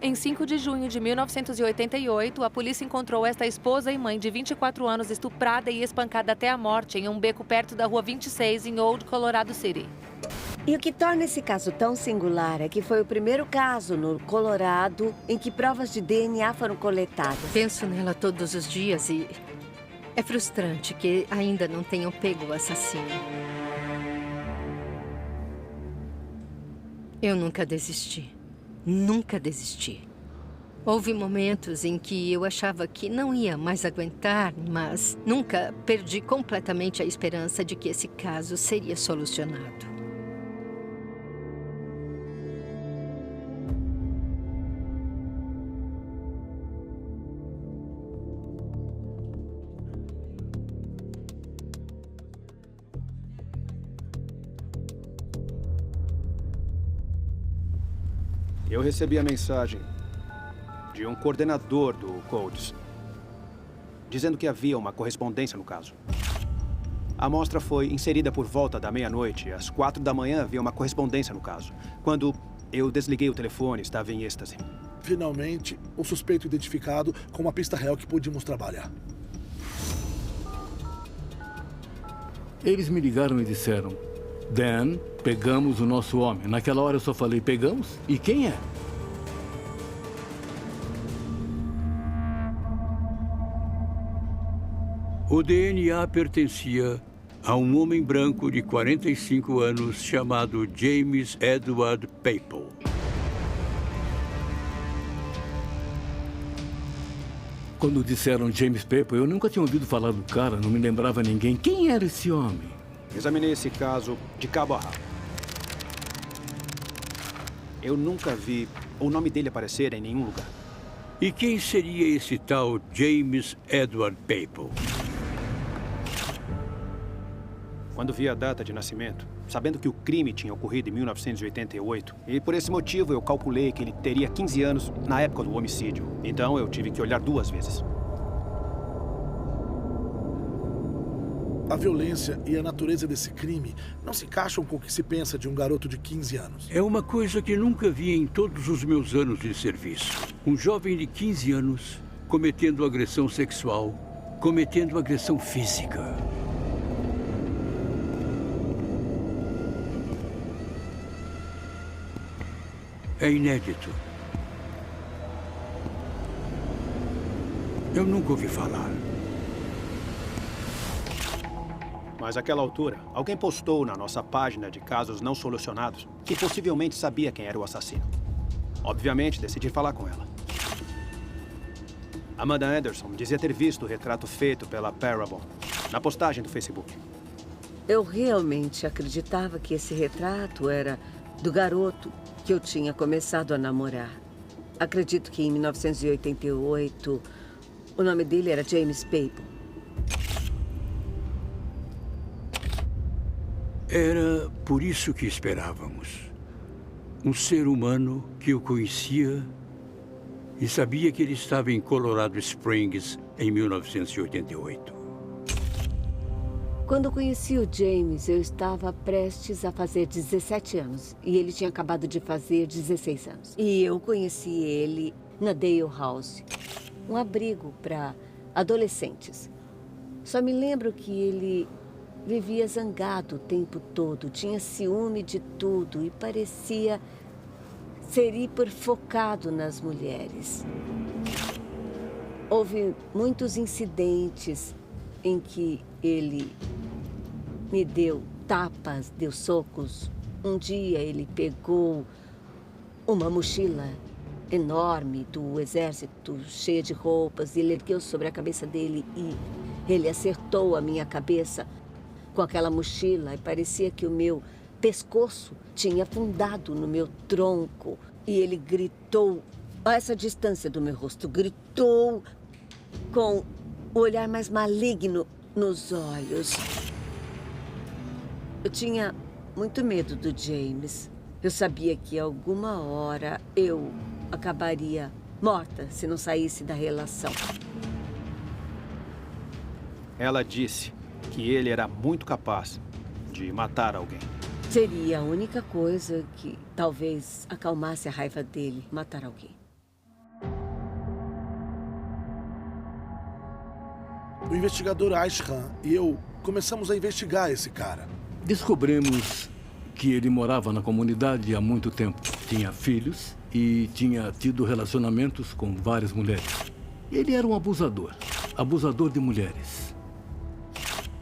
Em 5 de junho de 1988, a polícia encontrou esta esposa e mãe de 24 anos estuprada e espancada até a morte em um beco perto da Rua 26, em Old Colorado City. E o que torna esse caso tão singular é que foi o primeiro caso no Colorado em que provas de DNA foram coletadas. Penso nela todos os dias e é frustrante que ainda não tenham pego o assassino. Eu nunca desisti. Nunca desisti. Houve momentos em que eu achava que não ia mais aguentar, mas nunca perdi completamente a esperança de que esse caso seria solucionado. Eu recebi a mensagem de um coordenador do Codes, dizendo que havia uma correspondência no caso. A amostra foi inserida por volta da meia-noite. Às 4 da manhã havia uma correspondência no caso. Quando eu desliguei o telefone, estava em êxtase. Finalmente, o suspeito identificado com uma pista real que podíamos trabalhar. Eles me ligaram e disseram: Dan, pegamos o nosso homem. Naquela hora eu só falei: pegamos? E quem é? O DNA pertencia a um homem branco de 45 anos chamado James Edward Papel. Quando disseram James Papel, eu nunca tinha ouvido falar do cara, não me lembrava ninguém. Quem era esse homem? Examinei esse caso de cabo a rabo. Eu nunca vi o nome dele aparecer em nenhum lugar. E quem seria esse tal James Edward Papel? Quando vi a data de nascimento, sabendo que o crime tinha ocorrido em 1988, e por esse motivo eu calculei que ele teria 15 anos na época do homicídio. Então eu tive que olhar 2 vezes. A violência e a natureza desse crime não se encaixam com o que se pensa de um garoto de 15 anos. É uma coisa que nunca vi em todos os meus anos de serviço. Um jovem de 15 anos cometendo agressão sexual, cometendo agressão física. É inédito. Eu nunca ouvi falar. Mas àquela altura, alguém postou na nossa página de casos não solucionados que possivelmente sabia quem era o assassino. Obviamente, decidi falar com ela. Amanda Anderson dizia ter visto o retrato feito pela Parable na postagem do Facebook. Eu realmente acreditava que esse retrato era do garoto que eu tinha começado a namorar. Acredito que em 1988 o nome dele era James Papel. Era por isso que esperávamos. Um ser humano que eu conhecia e sabia que ele estava em Colorado Springs em 1988. Quando conheci o James, eu estava prestes a fazer 17 anos e ele tinha acabado de fazer 16 anos. E eu conheci ele na Dale House, um abrigo para adolescentes. Só me lembro que ele vivia zangado o tempo todo, tinha ciúme de tudo e parecia ser hiperfocado nas mulheres. Houve muitos incidentes em que ele me deu tapas, deu socos. Um dia ele pegou uma mochila enorme do exército, cheia de roupas. Ele ergueu sobre a cabeça dele e ele acertou a minha cabeça com aquela mochila e parecia que o meu pescoço tinha afundado no meu tronco. E ele gritou a essa distância do meu rosto, gritou com o olhar mais maligno nos olhos. Eu tinha muito medo do James. Eu sabia que alguma hora eu acabaria morta se não saísse da relação. Ela disse que ele era muito capaz de matar alguém. Seria a única coisa que talvez acalmasse a raiva dele, matar alguém. O investigador Ashram e eu começamos a investigar esse cara. Descobrimos que ele morava na comunidade há muito tempo. Tinha filhos e tinha tido relacionamentos com várias mulheres. Ele era um abusador de mulheres.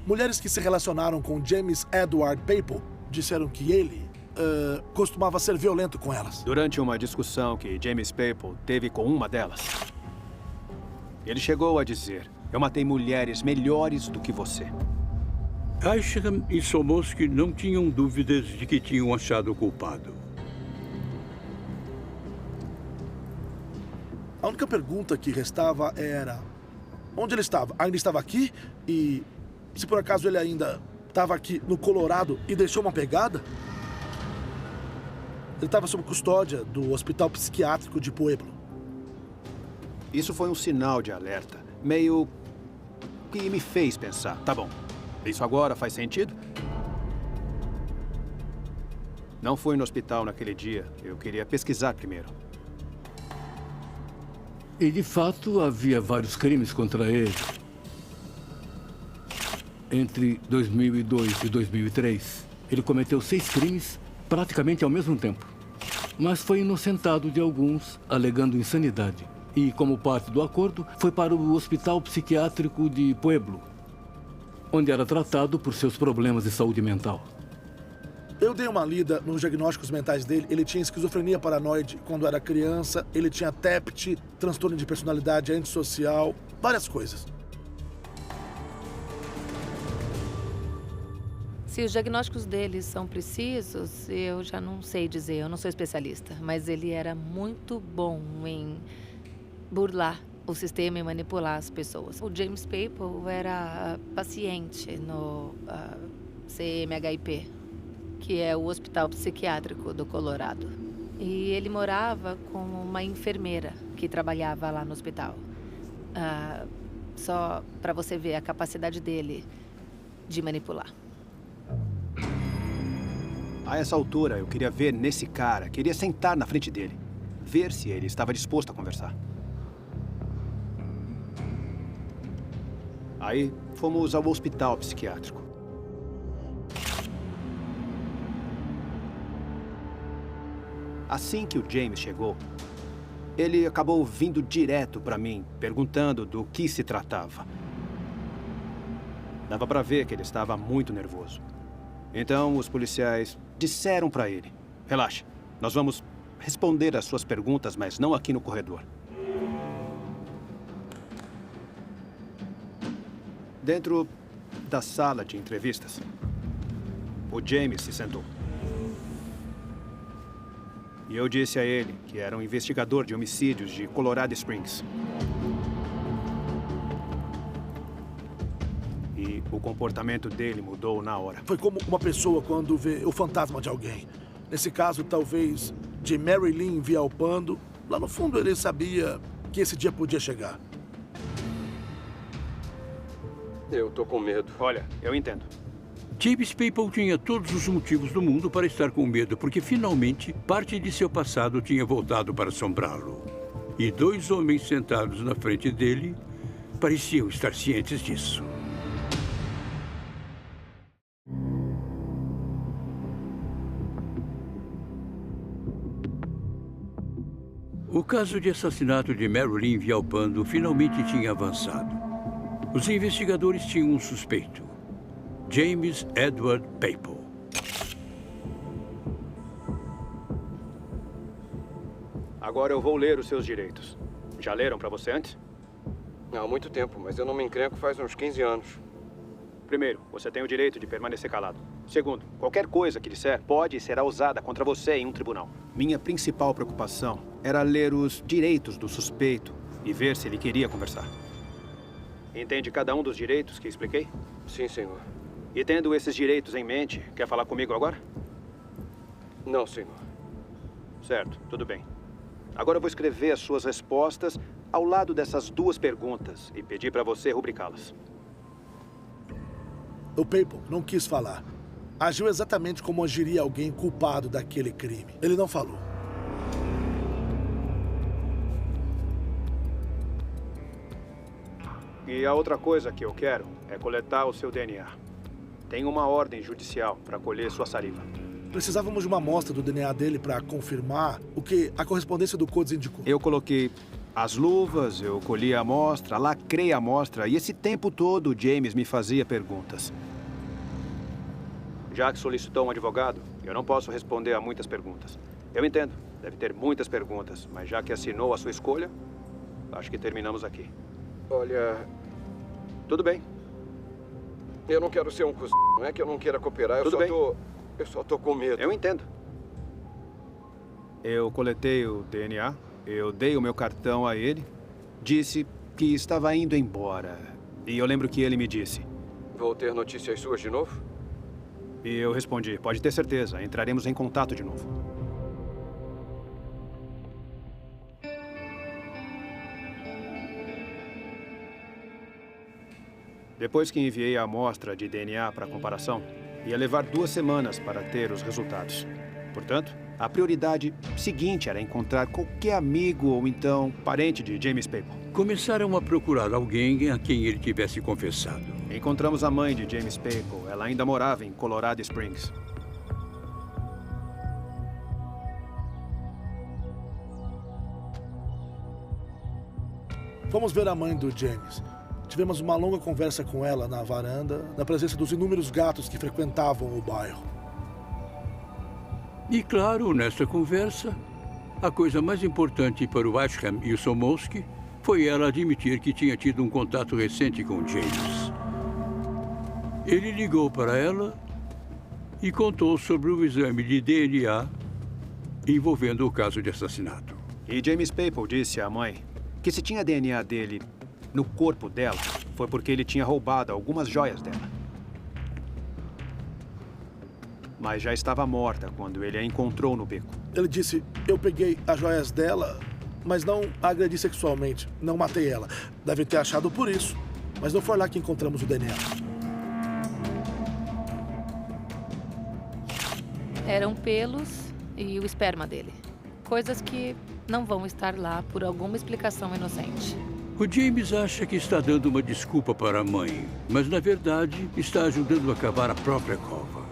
Mulheres que se relacionaram com James Edward Papel disseram que ele costumava ser violento com elas. Durante uma discussão que James Papel teve com uma delas, ele chegou a dizer: "Eu matei mulheres melhores do que você." Ashram e Somosky não tinham dúvidas de que tinham achado o culpado. A única pergunta que restava era onde ele estava? Ainda estava aqui? E se por acaso ele ainda estava aqui no Colorado e deixou uma pegada? Ele estava sob custódia do Hospital Psiquiátrico de Pueblo. Isso foi um sinal de alerta, meio que me fez pensar. Tá bom, isso agora faz sentido? Não fui no hospital naquele dia. Eu queria pesquisar primeiro. E, de fato, havia vários crimes contra ele. Entre 2002 e 2003, ele cometeu 6 crimes praticamente ao mesmo tempo. Mas foi inocentado de alguns, alegando insanidade. E, como parte do acordo, foi para o Hospital Psiquiátrico de Pueblo, onde era tratado por seus problemas de saúde mental. Eu dei uma lida nos diagnósticos mentais dele. Ele tinha esquizofrenia paranoide quando era criança. Ele tinha TEPT, transtorno de personalidade antissocial, várias coisas. Se os diagnósticos dele são precisos, eu já não sei dizer, eu não sou especialista. Mas ele era muito bom em burlar o sistema e manipular as pessoas. O James Papel era paciente no CMHIP, que é o Hospital Psiquiátrico do Colorado. E ele morava com uma enfermeira que trabalhava lá no hospital. Só para você ver a capacidade dele de manipular. A essa altura, eu queria ver nesse cara, queria sentar na frente dele, ver se ele estava disposto a conversar. Aí, fomos ao hospital psiquiátrico. Assim que o James chegou, ele acabou vindo direto para mim, perguntando do que se tratava. Dava para ver que ele estava muito nervoso. Então, os policiais disseram para ele: "Relaxe, nós vamos responder as suas perguntas, mas não aqui no corredor." Dentro da sala de entrevistas, o James se sentou. E eu disse a ele que era um investigador de homicídios de Colorado Springs. E o comportamento dele mudou na hora. Foi como uma pessoa quando vê o fantasma de alguém. Nesse caso, talvez, de Mary Lynn Villalpando. Lá no fundo, ele sabia que esse dia podia chegar. Eu tô com medo. Olha, eu entendo. James Papel tinha todos os motivos do mundo para estar com medo, porque finalmente parte de seu passado tinha voltado para assombrá-lo. E 2 homens sentados na frente dele pareciam estar cientes disso. O caso de assassinato de Mary Lynn Villalpando finalmente tinha avançado. Os investigadores tinham um suspeito: James Edward Papel. Agora eu vou ler os seus direitos. Já leram pra você antes? Há muito tempo, mas eu não me encrenco faz uns 15 anos. Primeiro, você tem o direito de permanecer calado. Segundo, qualquer coisa que disser pode e será usada contra você em um tribunal. Minha principal preocupação era ler os direitos do suspeito e ver se ele queria conversar. Entende cada um dos direitos que expliquei? Sim, senhor. E tendo esses direitos em mente, quer falar comigo agora? Não, senhor. Certo, tudo bem. Agora eu vou escrever as suas respostas ao lado dessas duas perguntas e pedir para você rubricá-las. O Papal não quis falar. Agiu exatamente como agiria alguém culpado daquele crime. Ele não falou. E a outra coisa que eu quero é coletar o seu DNA. Tem uma ordem judicial para colher sua saliva. Precisávamos de uma amostra do DNA dele para confirmar o que a correspondência do Codes indicou. Eu coloquei as luvas, eu colhi a amostra, lacrei a amostra e esse tempo todo o James me fazia perguntas. Já que solicitou um advogado, eu não posso responder a muitas perguntas. Eu entendo, deve ter muitas perguntas, mas já que assinou a sua escolha, acho que terminamos aqui. Olha... Tudo bem. Eu não quero ser um cuzão, não é que eu não queira cooperar, eu só tô com medo. Eu entendo. Eu coletei o DNA, eu dei o meu cartão a ele, disse que estava indo embora. E eu lembro que ele me disse... Vou ter notícias suas de novo? E eu respondi, pode ter certeza, entraremos em contato de novo. Depois que enviei a amostra de DNA para comparação, ia levar 2 semanas para ter os resultados. Portanto, a prioridade seguinte era encontrar qualquer amigo ou então parente de James Papal. Começaram a procurar alguém a quem ele tivesse confessado. Encontramos a mãe de James Papal. Ela ainda morava em Colorado Springs. Fomos ver a mãe do James. Tivemos uma longa conversa com ela na varanda, na presença dos inúmeros gatos que frequentavam o bairro. E claro, nessa conversa, a coisa mais importante para o Asham e o Somolsky foi ela admitir que tinha tido um contato recente com James. Ele ligou para ela e contou sobre o exame de DNA envolvendo o caso de assassinato. E James Papal disse à mãe que se tinha DNA dele no corpo dela, foi porque ele tinha roubado algumas joias dela. Mas já estava morta quando ele a encontrou no beco. Ele disse, eu peguei as joias dela, mas não a agredi sexualmente. Não matei ela. Deve ter achado por isso. Mas não foi lá que encontramos o DNA. Eram pelos e o esperma dele. Coisas que não vão estar lá por alguma explicação inocente. O James acha que está dando uma desculpa para a mãe, mas na verdade está ajudando a cavar a própria cova.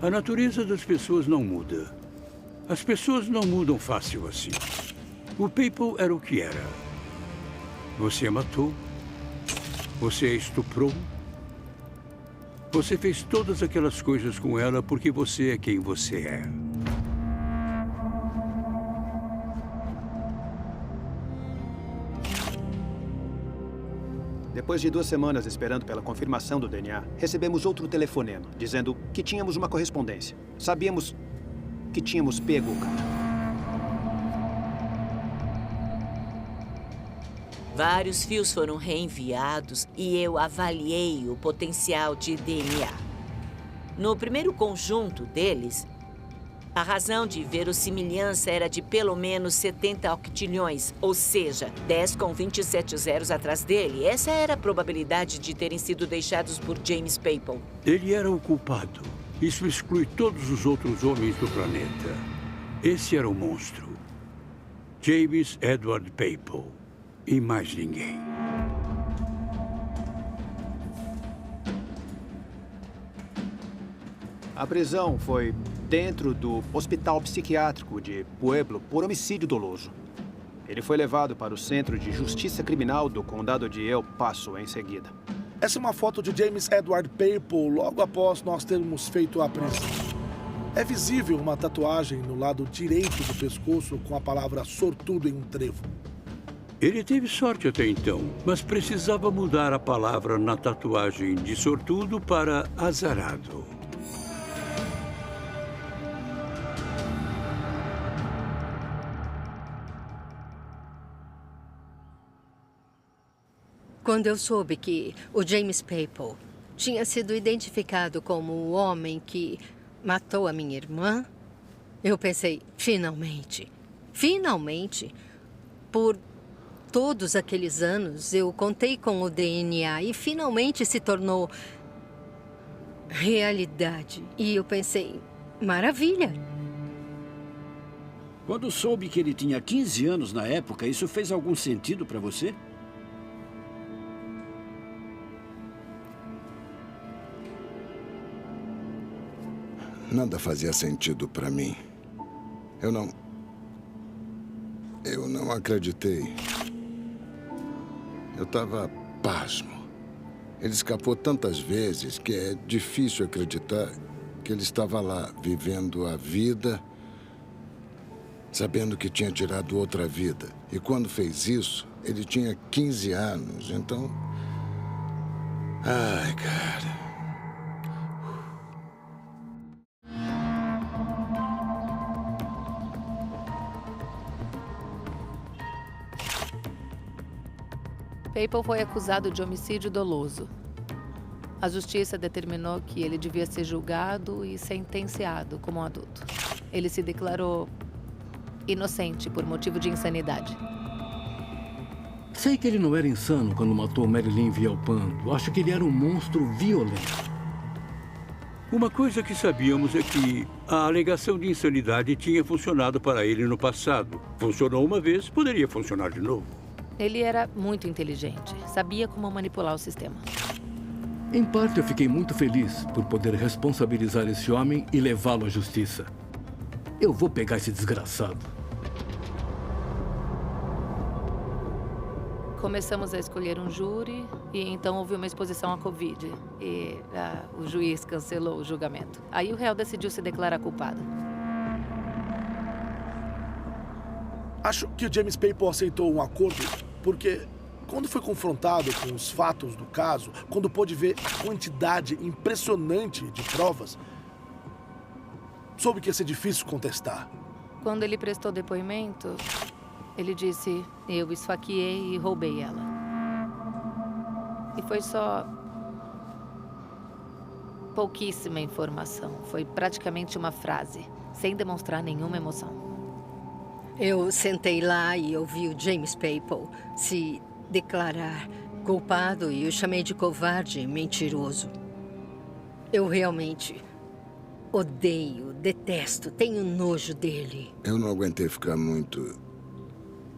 A natureza das pessoas não muda. As pessoas não mudam fácil assim. O Papal era o que era. Você a matou. Você a estuprou. Você fez todas aquelas coisas com ela porque você é quem você é. Depois de 2 semanas esperando pela confirmação do DNA, recebemos outro telefonema, dizendo que tínhamos uma correspondência. Sabíamos que tínhamos pego o cara. Vários fios foram reenviados e eu avaliei o potencial de DNA. No primeiro conjunto deles, a razão de verossimilhança era de pelo menos 70 octilhões, ou seja, 10 com 27 zeros atrás dele. Essa era a probabilidade de terem sido deixados por James Papal. Ele era o culpado. Isso exclui todos os outros homens do planeta. Esse era o monstro. James Edward Papal. E mais ninguém. A prisão foi dentro do Hospital Psiquiátrico de Pueblo por homicídio doloso. Ele foi levado para o Centro de Justiça Criminal do Condado de El Paso em seguida. Essa é uma foto de James Edward Papal logo após nós termos feito a prisão. É visível uma tatuagem no lado direito do pescoço com a palavra sortudo em um trevo. Ele teve sorte até então, mas precisava mudar a palavra na tatuagem de sortudo para azarado. Quando eu soube que o James Papel tinha sido identificado como o homem que matou a minha irmã, eu pensei, finalmente, por todos aqueles anos, eu contei com o DNA e finalmente se tornou realidade. E eu pensei, maravilha. Quando soube que ele tinha 15 anos na época, isso fez algum sentido para você? Nada fazia sentido para mim. Eu não acreditei. Eu estava pasmo. Ele escapou tantas vezes que é difícil acreditar que ele estava lá, vivendo a vida, sabendo que tinha tirado outra vida. E quando fez isso, ele tinha 15 anos, então... Ai, cara... Papel foi acusado de homicídio doloso. A justiça determinou que ele devia ser julgado e sentenciado como um adulto. Ele se declarou inocente por motivo de insanidade. Sei que ele não era insano quando matou Marilyn Villalpando. Acho que ele era um monstro violento. Uma coisa que sabíamos é que a alegação de insanidade tinha funcionado para ele no passado. Funcionou uma vez, poderia funcionar de novo. Ele era muito inteligente. Sabia como manipular o sistema. Em parte, eu fiquei muito feliz por poder responsabilizar esse homem e levá-lo à justiça. Eu vou pegar esse desgraçado. Começamos a escolher um júri e então houve uma exposição à Covid. E o juiz cancelou o julgamento. Aí o réu decidiu se declarar culpado. Acho que o James Papel aceitou um acordo porque, quando foi confrontado com os fatos do caso, quando pôde ver a quantidade impressionante de provas, soube que ia ser difícil contestar. Quando ele prestou depoimento, ele disse, eu esfaqueei e roubei ela. E foi só pouquíssima informação. Foi praticamente uma frase, sem demonstrar nenhuma emoção. Eu sentei lá e ouvi o James Papel se declarar culpado e o chamei de covarde e mentiroso. Eu realmente odeio, detesto, tenho nojo dele. Eu não aguentei ficar muito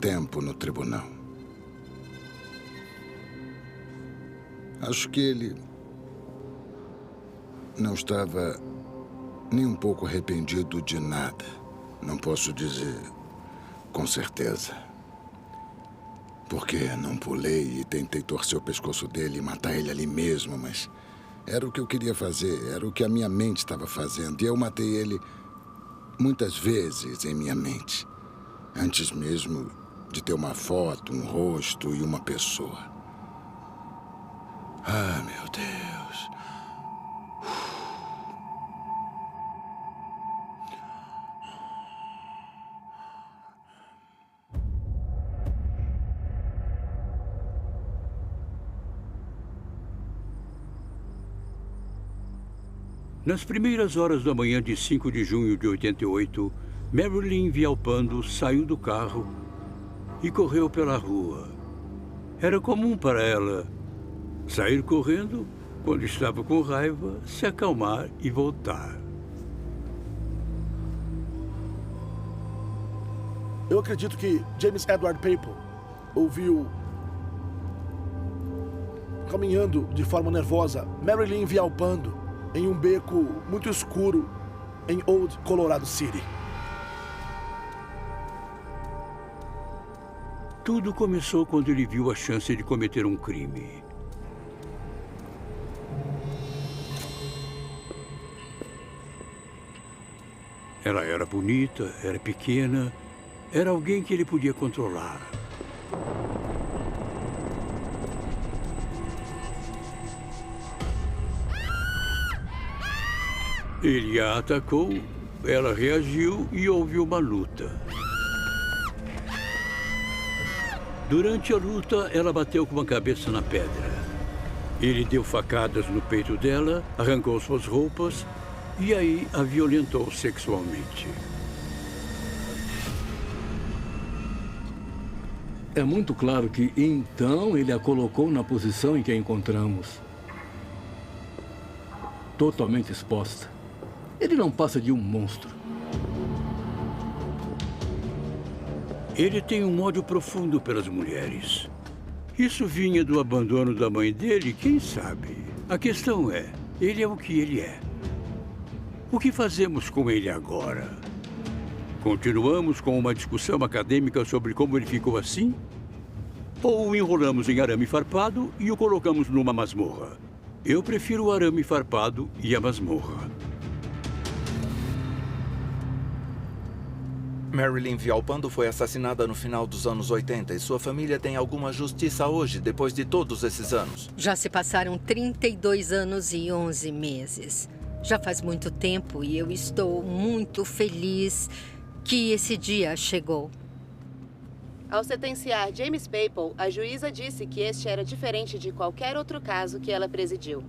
tempo no tribunal. Acho que ele não estava nem um pouco arrependido de nada. Não posso dizer com certeza. Porque não pulei e tentei torcer o pescoço dele e matar ele ali mesmo, mas era o que eu queria fazer, era o que a minha mente estava fazendo. E eu matei ele muitas vezes em minha mente, antes mesmo de ter uma foto, um rosto e uma pessoa. Ah, meu Deus. Nas primeiras horas da manhã de 5 de junho de 88, Marilyn Villalpando saiu do carro e correu pela rua. Era comum para ela sair correndo quando estava com raiva, se acalmar e voltar. Eu acredito que James Edward Papel ouviu, caminhando de forma nervosa, Marilyn Villalpando em um beco muito escuro em Old Colorado City. Tudo começou quando ele viu a chance de cometer um crime. Ela era bonita, era pequena, era alguém que ele podia controlar. Ele a atacou, ela reagiu e houve uma luta. Durante a luta, ela bateu com a cabeça na pedra. Ele deu facadas no peito dela, arrancou suas roupas e aí a violentou sexualmente. É muito claro que, então, ele a colocou na posição em que a encontramos. Totalmente exposta. Ele não passa de um monstro. Ele tem um ódio profundo pelas mulheres. Isso vinha do abandono da mãe dele, quem sabe? A questão é, ele é o que ele é. O que fazemos com ele agora? Continuamos com uma discussão acadêmica sobre como ele ficou assim? Ou o enrolamos em arame farpado e o colocamos numa masmorra? Eu prefiro o arame farpado e a masmorra. Marilyn Villalpando foi assassinada no final dos anos 80 e sua família tem alguma justiça hoje, depois de todos esses anos? Já se passaram 32 anos e 11 meses. Já faz muito tempo e eu estou muito feliz que esse dia chegou. Ao sentenciar James Papel, a juíza disse que este era diferente de qualquer outro caso que ela presidiu.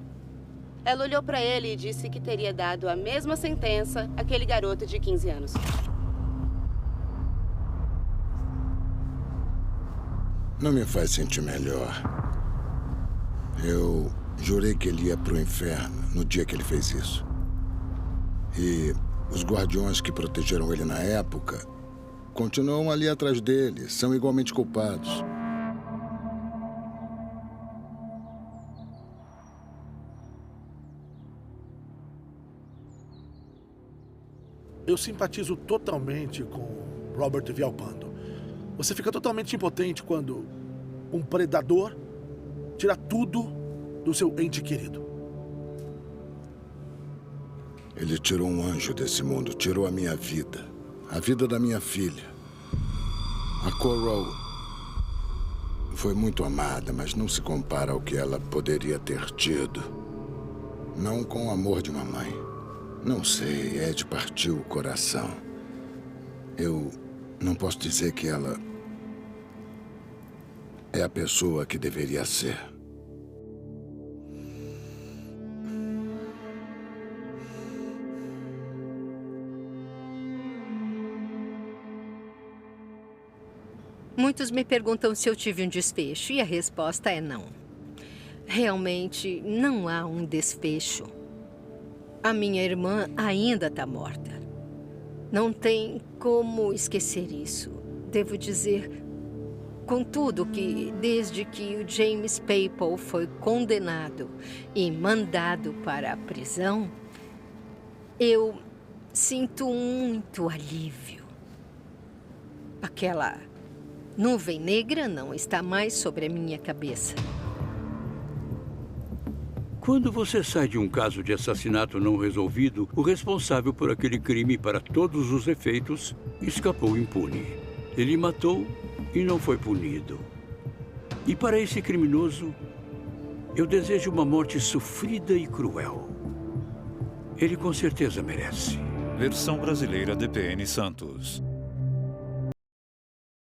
Ela olhou para ele e disse que teria dado a mesma sentença àquele garoto de 15 anos. Não me faz sentir melhor. Eu jurei que ele ia pro inferno no dia que ele fez isso. E os guardiões que protegeram ele na época continuam ali atrás dele, são igualmente culpados. Eu simpatizo totalmente com Robert Villalpando. Você fica totalmente impotente quando um predador tira tudo do seu ente querido. Ele tirou um anjo desse mundo, tirou a minha vida, a vida da minha filha. A Coral foi muito amada, mas não se compara ao que ela poderia ter tido. Não com o amor de uma mãe. Não sei, Ed partiu o coração. Eu não posso dizer que ela é a pessoa que deveria ser. Muitos me perguntam se eu tive um desfecho e a resposta é não. Realmente não há um desfecho. A minha irmã ainda está morta. Não tem como esquecer isso. Devo dizer, contudo, que desde que o James Papel foi condenado e mandado para a prisão, eu sinto muito alívio. Aquela nuvem negra não está mais sobre a minha cabeça. Quando você sai de um caso de assassinato não resolvido, o responsável por aquele crime, para todos os efeitos, escapou impune. Ele matou e não foi punido. E para esse criminoso, eu desejo uma morte sofrida e cruel. Ele com certeza merece. Versão brasileira DPN Santos.